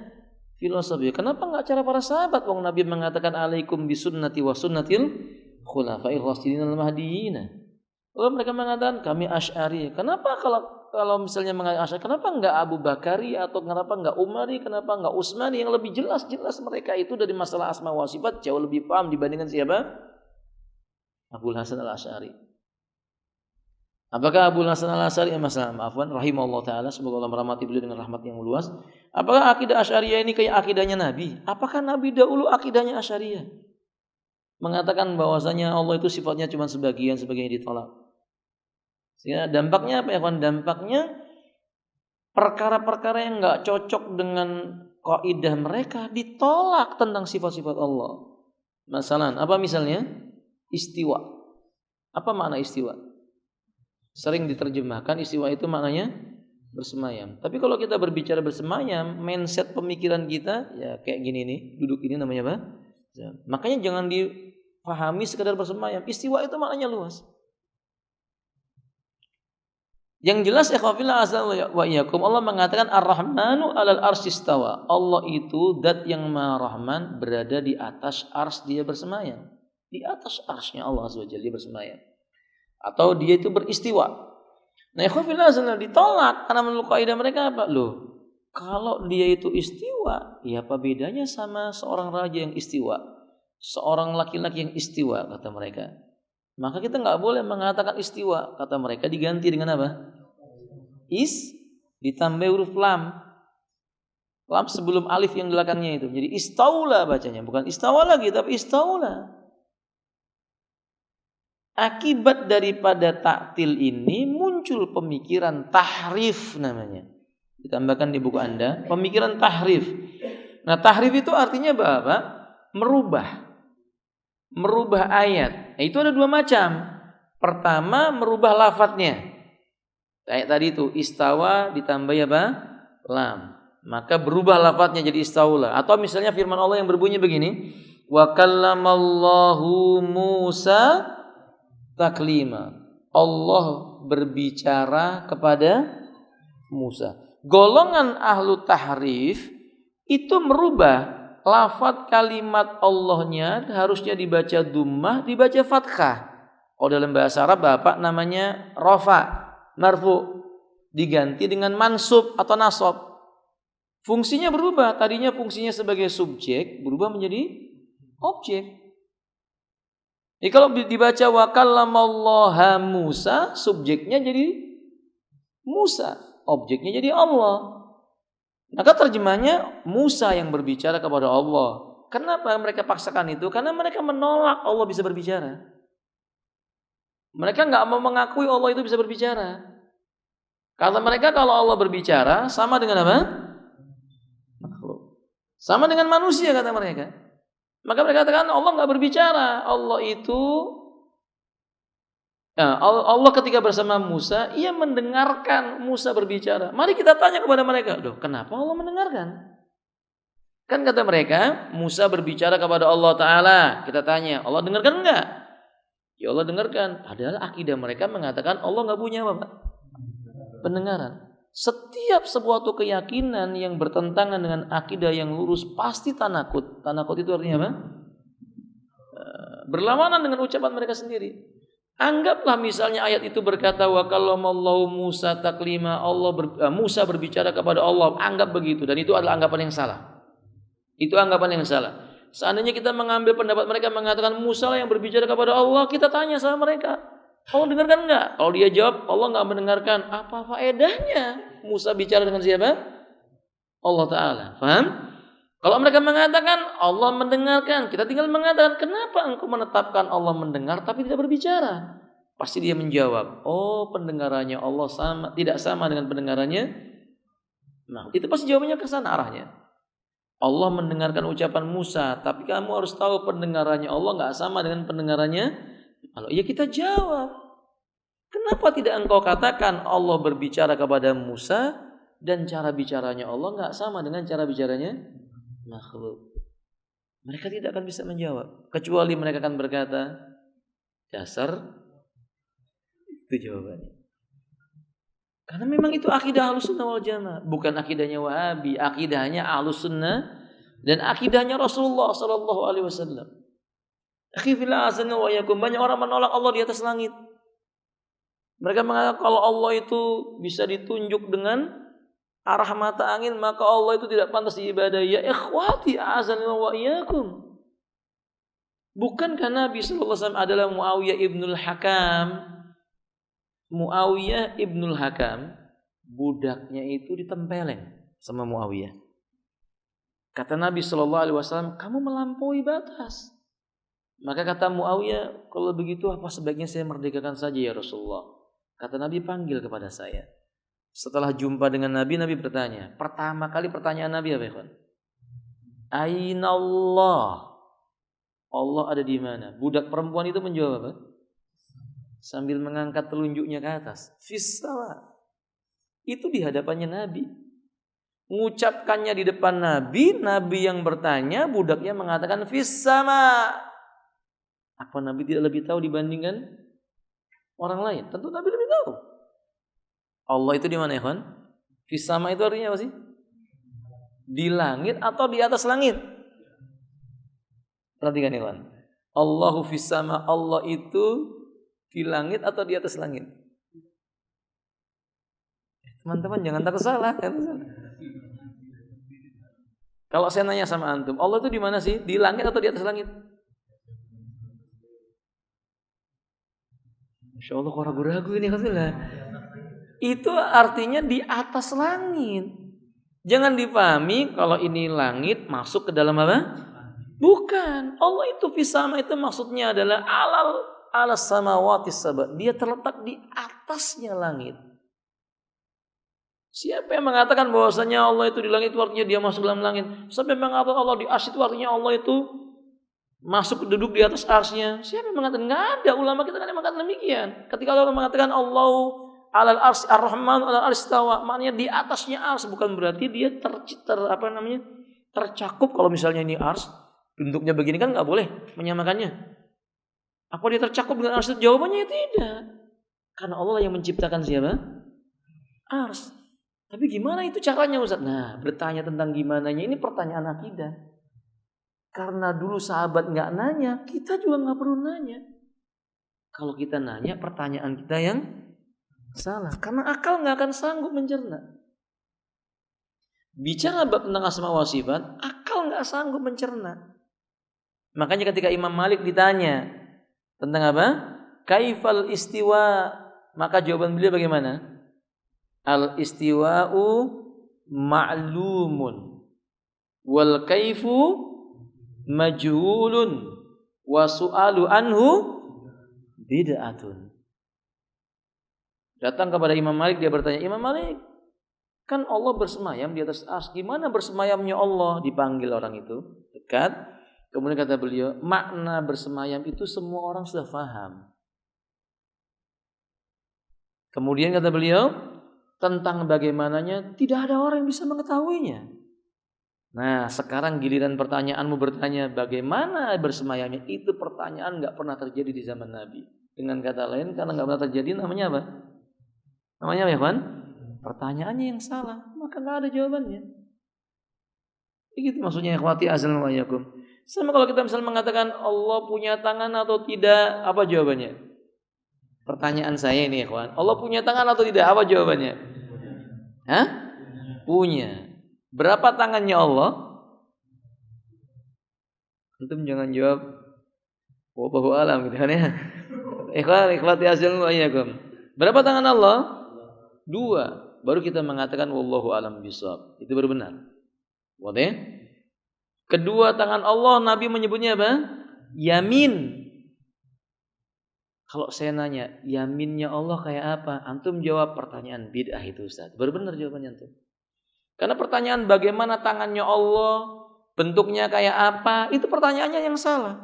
filosofi. Kenapa enggak cara para sahabat? Wong Nabi mengatakan alaikum bisunnati wa sunnatil khulafa'ir rasyidin al-mahdiyyin. Lalu mereka mengatakan kami Asy'ari. Kenapa kalau misalnya mengatakan Asy'ari, kenapa enggak Abu Bakari atau kenapa enggak Umari, kenapa enggak Utsmani yang lebih jelas mereka itu dari masalah asma wa sifat jauh lebih paham dibandingkan siapa? Abul Hasan Al-Asy'ari. Apakah Abul Hasan Al-Asy'ari rahimahullah taala, semoga Allah merahmati beliau dengan rahmat yang luas. Apakah akidah Asy'ariyah ini kayak akidahnya Nabi? Apakah Nabi dahulu akidahnya Asy'ariyah? Mengatakan bahwasanya Allah itu sifatnya cuma sebagian ditolak. Sehingga dampaknya apa ya kawan? Dampaknya perkara-perkara yang enggak cocok dengan kaidah mereka ditolak tentang sifat-sifat Allah. Masalan, apa misalnya? Istiwa. Apa makna istiwa? Sering diterjemahkan istiwa itu maknanya bersemayam. Tapi kalau kita berbicara bersemayam, mindset pemikiran kita ya kayak gini nih, duduk ini namanya apa? Makanya jangan dipahami sekedar bersemayam. Istiwa itu maknanya luas. Yang jelas ikhwafillah azza wa iyyakum, Allah mengatakan Ar-Rahmanu 'alal arsy istawa. Allah itu zat yang Maha Rahman, berada di atas arsy, dia bersemayam. Di atas arsy-Nya Allah azza wa jalla dia bersemayam. Atau dia itu beristiwa. Nah, ikhwafillah azza ditolak karena menurut kaidah mereka apa? Loh, kalau dia itu istiwa, ya apa bedanya sama seorang raja yang istiwa? seorang laki-laki yang istiwa, kata mereka. Maka kita nggak boleh mengatakan istiwa, kata mereka, diganti dengan apa? Ditambah huruf lam. Lam sebelum alif yang belakangnya itu. Jadi istaula bacanya, bukan istawa lagi, tapi istaula. Akibat daripada taktil ini muncul pemikiran tahrif namanya. Ditambahkan di buku Anda, pemikiran tahrif. Nah, tahrif itu artinya apa? Merubah ayat. Nah, itu ada dua macam. Pertama, merubah lafadznya. Kayak tadi itu, istawa ditambah apa? Lam. Maka berubah lafadznya jadi istaula. Atau misalnya firman Allah yang berbunyi begini, wa kallamallahu Musa taklima. Allah berbicara kepada Musa. Golongan ahlu tahrif itu merubah lafaz kalimat Allahnya harusnya dibaca dhammah, dibaca fathah. Kalau dalam bahasa Arab Bapak namanya rafa, marfu, diganti dengan mansub atau nasab. Fungsinya berubah. Tadinya fungsinya sebagai subjek berubah menjadi objek. Jadi kalau dibaca wa kallamallaha Musa, subjeknya jadi Musa, objeknya jadi Allah. Maka terjemahnya Musa yang berbicara kepada Allah. Kenapa mereka paksakan itu? Karena mereka menolak Allah bisa berbicara. Mereka nggak mau mengakui Allah itu bisa berbicara. Kata mereka kalau Allah berbicara sama dengan apa? Makhluk. Sama dengan manusia kata mereka. Maka mereka katakan Allah nggak berbicara. Allah itu, Allah ketika bersama Musa, ia mendengarkan Musa berbicara. Mari kita tanya kepada mereka, kenapa Allah mendengarkan? Kan kata mereka, Musa berbicara kepada Allah Ta'ala. Kita tanya, Allah dengarkan enggak? Ya Allah dengarkan. Padahal akidah mereka mengatakan Allah nggak punya apa? Pendengaran. Setiap sebuah keyakinan yang bertentangan dengan akidah yang lurus pasti tanakut. Tanakut itu artinya apa? Berlawanan dengan ucapan mereka sendiri. Anggaplah misalnya ayat itu berkata wa kallamallahu Musa taklima, Musa berbicara kepada Allah. Anggap begitu, dan itu adalah anggapan yang salah. Itu anggapan yang salah. Seandainya kita mengambil pendapat mereka mengatakan Musa lah yang berbicara kepada Allah, kita tanya sama mereka, Allah dengarkan enggak? Kalau dia jawab Allah enggak mendengarkan, apa faedahnya Musa bicara dengan siapa? Allah Ta'ala. Faham? Kalau mereka mengatakan Allah mendengarkan, kita tinggal mengatakan kenapa engkau menetapkan Allah mendengar tapi tidak berbicara? Pasti dia menjawab, pendengarannya Allah tidak sama dengan pendengarannya. Nah, itu pasti jawabannya ke sana arahnya. Allah mendengarkan ucapan Musa, tapi kamu harus tahu pendengarannya Allah enggak sama dengan pendengarannya. Kalau iya kita jawab, kenapa tidak engkau katakan Allah berbicara kepada Musa dan cara bicaranya Allah enggak sama dengan cara bicaranya makhluk? Mereka tidak akan bisa menjawab, kecuali mereka akan berkata, dasar, itu jawabannya. Karena memang itu akidah Ahlussunnah wal Jamaah, bukan akidahnya Wahabi, akidahnya Ahlussunnah dan akidahnya Rasulullah sallallahu alaihi wasallam. Banyak orang menolak Allah di atas langit. Mereka mengatakan kalau Allah itu bisa ditunjuk dengan arah mata angin, maka Allah itu tidak pantas diibadahi. Ya ikhwati a'azani wa iyyakum. Bukankah Nabi sallallahu alaihi wasallam adalah Muawiyah ibnul Hakam? Muawiyah ibnul Hakam, budaknya itu ditempeleng sama Muawiyah. Kata Nabi sallallahu alaihi wasallam, kamu melampaui batas. Maka kata Muawiyah, kalau begitu apa sebaiknya saya merdekakan saja ya Rasulullah. Kata Nabi, panggil kepada saya. Setelah jumpa dengan Nabi, Nabi bertanya. Pertama kali pertanyaan Nabi apa ya? Aina Allah? Allah ada di mana? Budak perempuan itu menjawab apa? Sambil mengangkat telunjuknya ke atas. Fis-sama. Itu di hadapannya Nabi. Mengucapkannya di depan Nabi, Nabi yang bertanya, budaknya mengatakan fis-sama. Apa Nabi tidak lebih tahu dibandingkan orang lain? Tentu Nabi lebih tahu. Allah itu di mana, ikhwan? Fis sama itu artinya apa sih? Di langit atau di atas langit? Perhatikan, ikhwan. Allahu fis sama, Allah itu di langit atau di atas langit? Teman-teman jangan takut salah. Kalau saya nanya sama antum, Allah itu di mana sih? Di langit atau di atas langit? Insya Allah kok ragu-ragu ini katanya. Itu artinya di atas langit. Jangan dipahami kalau ini langit masuk ke dalam apa? Bukan. Allah itu fisama itu maksudnya adalah alas samawati sab'a. Dia terletak di atasnya langit. Siapa yang mengatakan bahwasanya Allah itu di langit itu artinya dia masuk dalam langit? Siapa yang mengatakan Allah di arsy itu artinya Allah itu masuk duduk di atas arsy-nya? Siapa yang mengatakan? Enggak ada. Ulama kita kan yang mengatakan demikian. Ketika Allah mengatakan Allah alal arsy ar-rahman alal arsy istawa, maknanya di atasnya arsy, bukan berarti dia tercakup. Kalau misalnya ini arsy bentuknya begini kan enggak boleh menyamakannya. Apa dia tercakup dengan arsy? Jawabannya tidak. Karena Allah yang menciptakan siapa? Arsy. Tapi gimana itu caranya Ustaz? Nah, bertanya tentang gimananya ini pertanyaan akidah. Karena dulu sahabat nggak nanya, kita juga nggak perlu nanya. Kalau kita nanya, pertanyaan kita yang salah. Karena akal nggak akan sanggup mencerna. Bicara tentang asma wa sifat, akal nggak sanggup mencerna. Makanya ketika Imam Malik ditanya tentang apa? Kaifal istiwa, maka jawaban beliau bagaimana? Al istiwa'u ma'lumun wal kaifu majhulun wa su'alu anhu bid'atun. Datang kepada Imam Malik, dia bertanya, Imam Malik, kan Allah bersemayam di atas arsy. Gimana bersemayamnya Allah? Dipanggil orang itu, dekat. Kemudian kata beliau, makna bersemayam itu semua orang sudah faham. Kemudian kata beliau, tentang bagaimananya tidak ada orang yang bisa mengetahuinya. Nah, sekarang giliran pertanyaanmu bertanya bagaimana bersemayamnya, itu pertanyaan nggak pernah terjadi di zaman Nabi. Dengan kata lain, karena nggak pernah terjadi, namanya apa? Namanya apa ya kawan? Pertanyaannya yang salah, maka nggak ada jawabannya. Begitu maksudnya ikhwati azan wa yakum. Sama kalau kita misalnya mengatakan Allah punya tangan atau tidak, apa jawabannya? Pertanyaan saya ini ikhwan, Allah punya tangan atau tidak? Apa jawabannya? Hah? Punya. Berapa tangannya Allah? Antum jangan jawab wallahu alam gitu kan ya. Ikhwati azan wa yakum. Berapa tangan Allah? 2. Baru kita mengatakan wallahu alam bishawab. Itu baru benar. Boleh? Kedua tangan Allah Nabi menyebutnya apa? Yamin. Kalau saya nanya, yaminnya Allah kayak apa? Antum jawab pertanyaan bid'ah itu Ustaz. Baru benar jawabannya antum. Karena pertanyaan bagaimana tangannya Allah, bentuknya kayak apa, itu pertanyaannya yang salah.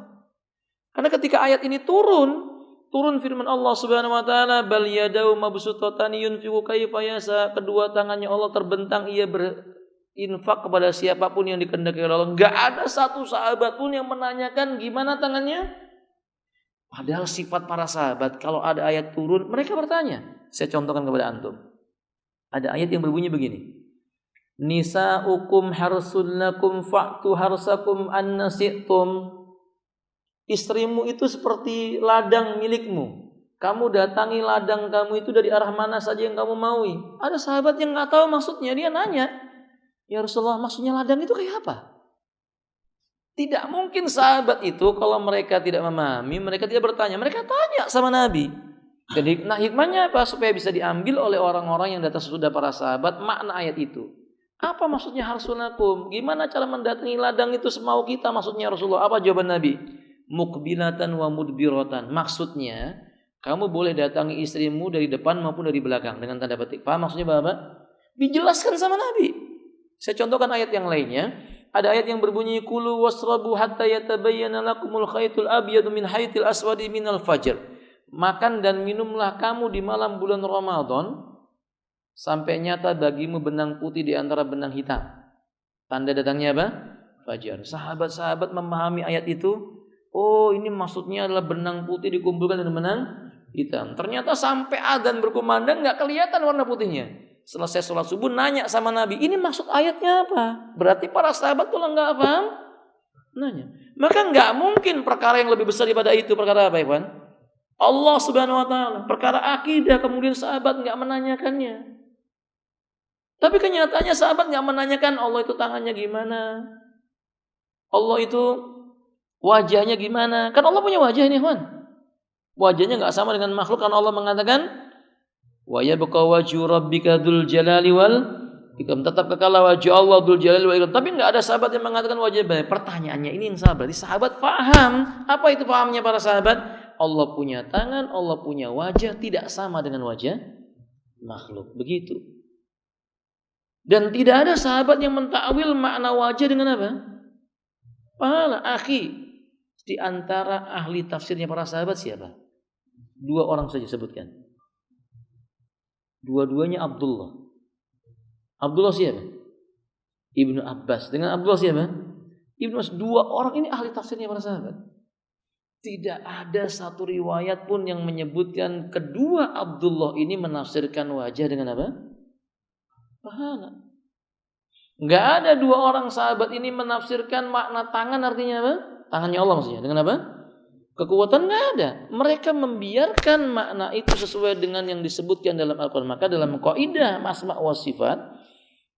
Karena ketika ayat ini turun firman Allah Subhanahu wa taala, bal yadau mabsutatan yunfiqu kaifa yasha, kedua tangannya Allah terbentang, ia berinfak kepada siapapun yang dikehendaki oleh Allah. Enggak ada satu sahabat pun yang menanyakan gimana tangannya. Padahal sifat para sahabat, kalau ada ayat turun, mereka bertanya. Saya contohkan kepada antum. Ada ayat yang berbunyi begini. Nisa'ukum harsul lakum fa'tu harsakum anna syi'tum. Istrimu itu seperti ladang milikmu. Kamu datangi ladang kamu itu dari arah mana saja yang kamu maui. Ada sahabat yang nggak tahu maksudnya, dia nanya, ya Rasulullah, maksudnya ladang itu kayak apa? Tidak mungkin sahabat itu kalau mereka tidak memahami, mereka tidak bertanya, mereka tanya sama Nabi. Jadi, nah hikmahnya apa? Supaya bisa diambil oleh orang-orang yang datang sesudah para sahabat makna ayat itu. Apa maksudnya harsunakum? Gimana cara mendatangi ladang itu semau kita? Maksudnya Rasulullah, apa jawaban Nabi? Mukbilatan wa mudbiratan. Maksudnya, kamu boleh datangi istrimu dari depan maupun dari belakang dengan tanda petik. Paham maksudnya Bapak? Dijelaskan sama Nabi. Saya contohkan ayat yang lainnya. Ada ayat yang berbunyi kulu wasrabu hatta yatabayyana lakumul khaytul abyadu min khaytil aswadi minal fajr. Makan dan minumlah kamu di malam bulan Ramadan sampai nyata bagimu benang putih di antara benang hitam. Tanda datangnya apa? Fajar. Sahabat-sahabat memahami ayat itu. Oh, ini maksudnya adalah benang putih dikumpulkan dengan benang hitam. Ternyata sampai adzan berkumandang enggak kelihatan warna putihnya. Selesai sholat subuh nanya sama Nabi, ini maksud ayatnya apa? Berarti para sahabat tuh nggak paham? Nanya. Maka nggak mungkin perkara yang lebih besar daripada itu. Perkara apa, Ikhwan? Allah Subhanahu wa taala. Perkara akidah, kemudian sahabat nggak menanyakannya. Tapi kenyataannya sahabat nggak menanyakan Allah itu tangannya gimana, Allah itu wajahnya gimana. Kan Allah punya wajah ini, Ikhwan. Wajahnya enggak sama dengan makhluk karena Allah mengatakan wa yabqa wajhu rabbika dzul jalali wal ikram. Tetap kekal wajah Allah dzul jalali wal ikram. Tapi enggak ada sahabat yang mengatakan wajah baik. Pertanyaannya ini yang salah. Berarti sahabat paham. Apa itu pahamnya para sahabat? Allah punya tangan, Allah punya wajah tidak sama dengan wajah makhluk. Begitu. Dan tidak ada sahabat yang mentakwil makna wajah dengan apa? Pahala. Akhi, di antara ahli tafsirnya para sahabat siapa? 2 orang saja sebutkan. Dua-duanya Abdullah. Abdullah siapa? Ibnu Abbas. Dengan Abdullah siapa? Ibnu Abbas. 2 orang ini ahli tafsirnya para sahabat. Tidak ada satu riwayat pun yang menyebutkan kedua Abdullah ini menafsirkan wajah dengan apa? Pahala. Enggak ada 2 orang sahabat ini menafsirkan makna tangan artinya apa? Tangannya Allah maksudnya. Dengan apa? Kekuatan enggak ada. Mereka membiarkan makna itu sesuai dengan yang disebutkan dalam Al-Quran. Maka dalam kaidah asma wa sifat,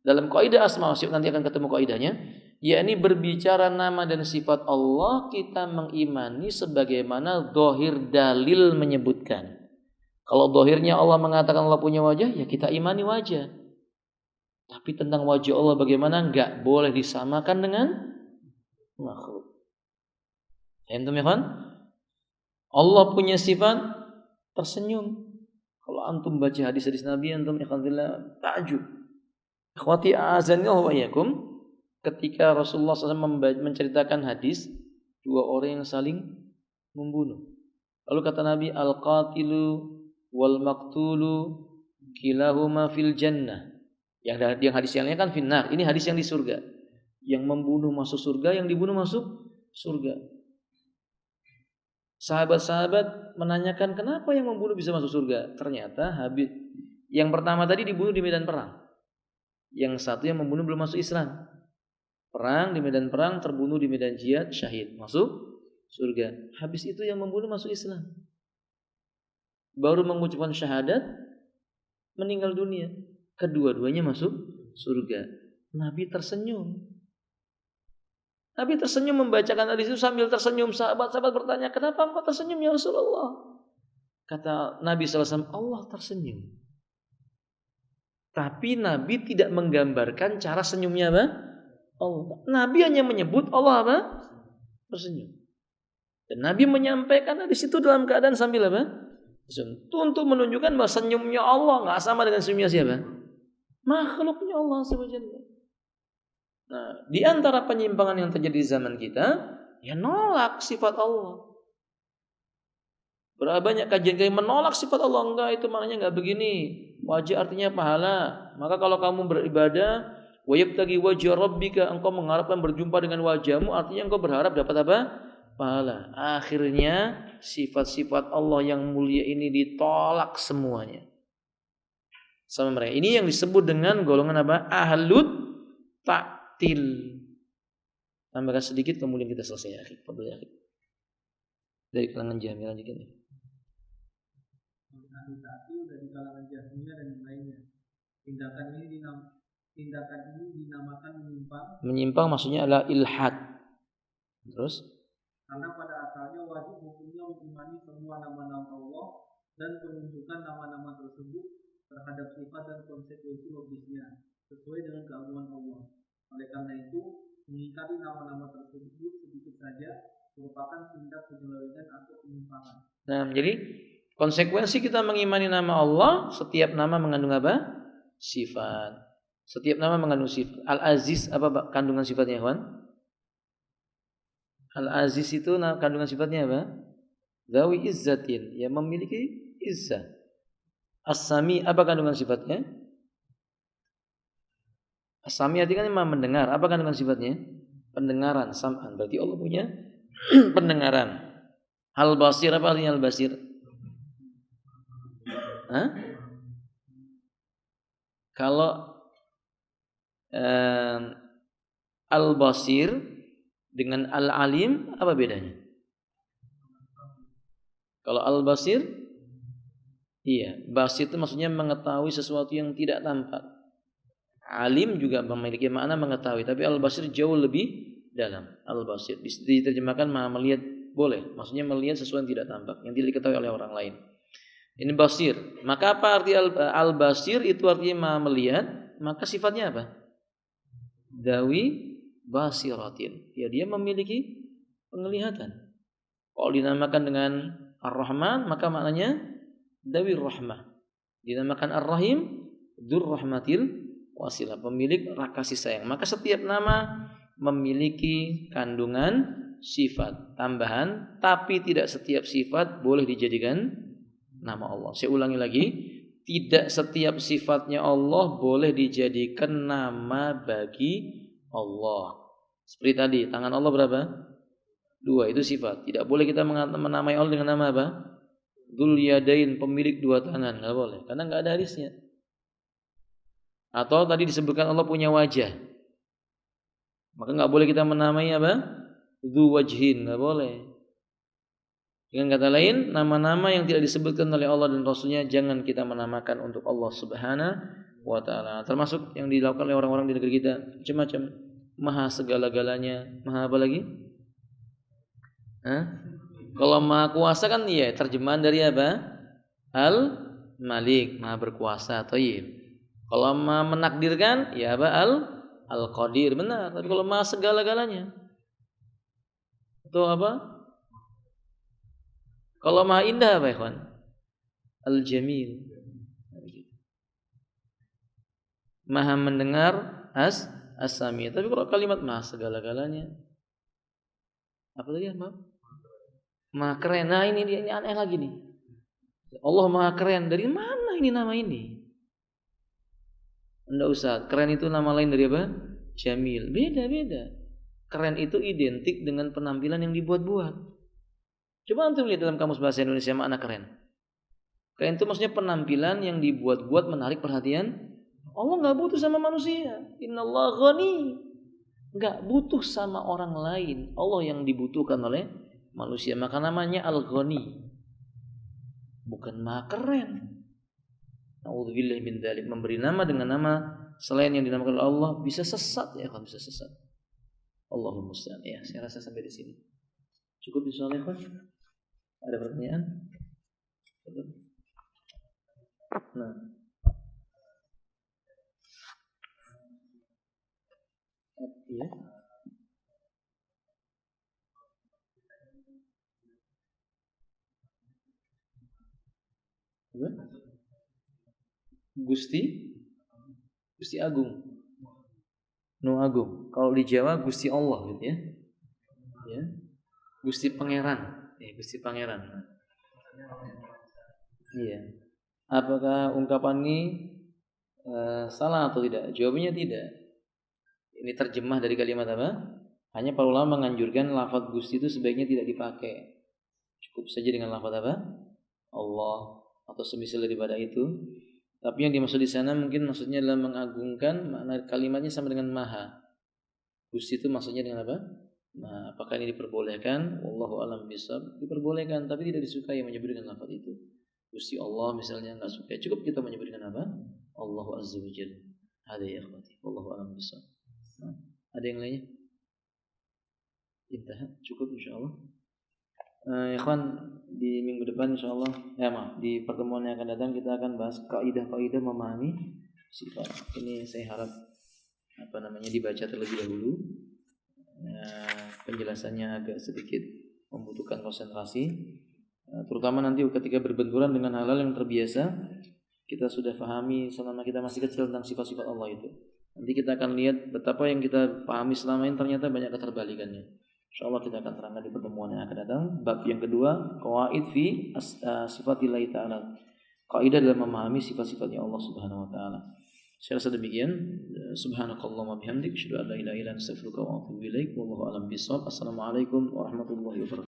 dalam kaidah asma wa sifat nanti akan ketemu kaidahnya, yakni berbicara nama dan sifat Allah kita mengimani sebagaimana zahir dalil menyebutkan. Kalau zahirnya Allah mengatakan Allah punya wajah, ya kita imani wajah. Tapi tentang wajah Allah bagaimana enggak boleh disamakan dengan makhluk. Antum ya kan? Allah punya sifat tersenyum. Kalau antum baca hadis-hadis Nabi antum ikhwanillah takjub. Ikhwati a'azanillahu wa iyyakum, ketika Rasulullah SAW menceritakan hadis 2 orang yang saling membunuh. Lalu kata Nabi, al-qatilu wal maqtulu kilahuma fil jannah. Yang hadis yang lain kan finnar. Ini hadis yang di surga. Yang membunuh masuk surga, yang dibunuh masuk surga. Sahabat-sahabat menanyakan kenapa yang membunuh bisa masuk surga. Ternyata habis yang pertama tadi dibunuh di medan perang. Yang satu yang membunuh belum masuk Islam. Perang di medan perang, terbunuh di medan jihad, syahid, masuk surga. Habis itu yang membunuh masuk Islam. Baru mengucapkan syahadat, meninggal dunia. Kedua-duanya masuk surga. Nabi tersenyum. Nabi tersenyum membacakan hadis itu sambil tersenyum. Sahabat-sahabat bertanya, kenapa engkau tersenyum ya Rasulullah? Kata Nabi SAW, Allah tersenyum. Tapi Nabi tidak menggambarkan cara senyumnya apa? Allah. Nabi hanya menyebut Allah apa? Tersenyum. Dan Nabi menyampaikan hadis itu dalam keadaan sambil apa? Itu untuk menunjukkan bahwa senyumnya Allah nggak sama dengan senyumnya siapa? Makhluknya Allah SWT. Nah, di antara penyimpangan yang terjadi di zaman kita, ya nolak sifat Allah. Berapa banyak kajian menolak sifat Allah, enggak itu maknanya enggak begini. Wajah artinya pahala. Maka kalau kamu beribadah, wa yabtaghi wajha rabbika, engkau mengharapkan berjumpa dengan wajahmu, artinya engkau berharap dapat apa? Pahala. Akhirnya sifat-sifat Allah yang mulia ini ditolak semuanya sama mereka. Ini yang disebut dengan golongan apa? Ahlut ta'til. Tambahkan sedikit kemudian kita selesai ya. Dari kalangan Jahmiyah lanjutkan ya. Ahli ta'til dari kalangan Jahmiyah dan yang lainnya. Tindakan ini dinamakan menyimpang. Menyimpang maksudnya adalah ilhad. Terus? Karena pada asalnya wajib hukumnya mengimani semua nama-nama Allah dan penunjukan nama-nama tersebut terhadap sifat dan konsekuensi logisnya sesuai dengan keagungan Allah. Oleh karena itu, mengingkari nama-nama tersebut sedikit saja merupakan tindak penyelewengan atau penyimpangan. Nah, jadi konsekuensi kita mengimani nama Allah, setiap nama mengandung apa? Sifat. Setiap nama mengandung sifat. Al-Aziz apa kandungan sifatnya, Ikhwan? Al-Aziz itu kandungan sifatnya apa? Zawi izzatin, yang memiliki izzah. As-Sami apa kandungan sifatnya? As-Sami artinya kan mendengar. Apa kandungan sifatnya? Pendengaran, sam'an. Berarti Allah punya pendengaran. Al-Basir apa artinya Al-Basir? Hah? Kalau Al-Basir dengan Al-Alim apa bedanya? Kalau Al-Basir, iya, basir itu maksudnya mengetahui sesuatu yang tidak tampak. Alim juga memiliki makna mengetahui, tapi Al-Basir jauh lebih dalam. Al-Basir diterjemahkan Maha melihat boleh. Maksudnya melihat sesuatu yang tidak tampak, yang tidak diketahui oleh orang lain. Ini basir. Maka apa arti al-basir? Itu artinya maha melihat. Maka sifatnya apa? Dawi basiratin. Ya, dia memiliki penglihatan. Kalau dinamakan dengan Ar-Rahman, maka maknanya Dawi Rahmah. Dinamakan Ar-Rahim, Dzur Rahmatil Wasilah, pemilik kasih sayang. Maka setiap nama memiliki kandungan sifat tambahan, tapi tidak setiap sifat boleh dijadikan nama Allah. Saya ulangi lagi, tidak setiap sifatnya Allah boleh dijadikan nama bagi Allah. Seperti tadi, tangan Allah berapa? 2, itu sifat. Tidak boleh kita menamai Allah dengan nama apa? Dzul Yadain, pemilik 2 tangan. Tidak boleh, karena tidak ada hadisnya. Atau tadi disebutkan Allah punya wajah, maka tidak boleh kita menamai apa? Dzu Wajhin, tidak boleh. Dengan kata lain, nama-nama yang tidak disebutkan oleh Allah dan Rasulnya jangan kita menamakan untuk Allah Subhanahu wa ta'ala. Termasuk yang dilakukan oleh orang-orang di negeri kita, macam-macam. Maha segala-galanya. Maha apa lagi? Kalau maha kuasa kan iya, terjemahan dari apa? Al-Malik, maha berkuasa. Thayyib. Kalau maha menakdirkan, ya apa? Al-Qadir, benar. Tapi kalau maha segala-galanya, itu apa? Kalau maha indah apa ya kawan? Al-Jamil. Maha mendengar, as-Sami. Tapi kalau kalimat maha segala-galanya, apa tadi ya? Maha keren. Nah ini aneh lagi nih. Allah maha keren. Dari mana ini nama ini? Enggak usah. Keren itu nama lain dari apa? Jamil. Beda-beda. Keren itu identik dengan penampilan yang dibuat-buat. Coba antum lihat dalam kamus bahasa Indonesia makna keren. Keren itu maksudnya penampilan yang dibuat-buat menarik perhatian. Allah nggak butuh sama manusia. Innallaha ghani. Nggak butuh sama orang lain. Allah yang dibutuhkan oleh manusia. Maka namanya Al-Ghani. Bukan maha keren. A'udzubillahi min dzalik. Memberi nama dengan nama selain yang dinamakan oleh Allah bisa sesat ya kan, bisa sesat. Allahumma musta'an. Ya, saya rasa sampai di sini. Cukup insyaallah ya, kan? Ada pertanyaan? Nah. Iya. Gusti Agung. Nu Agung. Kalau di Jawa Gusti Allah gitu ya. Ya. Gusti Pangeran. Gusti Pangeran. Iya. Apakah ungkapan ini salah atau tidak? Jawabannya tidak. Ini terjemah dari kalimat apa? Hanya para ulama menganjurkan lafaz Gusti itu sebaiknya tidak dipakai. Cukup saja dengan lafaz apa? Allah atau semisal daripada itu. Tapi yang dimaksud di sana mungkin maksudnya adalah mengagungkan, makna kalimatnya sama dengan maha. Gusti itu maksudnya dengan apa? Nah, apakah ini diperbolehkan? Wallahu a'lam bishawab. Diperbolehkan, tapi tidak disukai menyebut dengan lafaz itu. Gusti Allah misalnya enggak suka. Cukup kita menyebut dengan apa? Allahu azza wajalla. Ada ya akhwati. Wallahu a'lam bishawab. Nah, ada yang lainnya? Intah. Cukup insyaallah. Ikhwan, di minggu depan insyaallah, di pertemuan yang akan datang kita akan bahas kaidah-kaidah memahami sifat. Ini saya harap dibaca terlebih dahulu. Penjelasannya agak sedikit membutuhkan konsentrasi, terutama nanti ketika berbenturan dengan hal-hal yang terbiasa kita sudah pahami selama kita masih kecil tentang sifat-sifat Allah itu. Nanti kita akan lihat betapa yang kita pahami selama ini ternyata banyak keterbalikannya. Insyaallah kita akan terangkan di pertemuan yang akan datang. Bab yang kedua, qawaid fi sifatillah ta'ala. Kaidah dalam memahami sifat-sifatnya Allah Subhanahu wa taala. Saya rasa demikian. Subhanakallahumma bihamdik, asyhadu an la ilaha illa anta, astaghfiruka wa atubu ilaik. Wallahu a'lam bishawab. Assalamualaikum warahmatullahi wabarakatuh.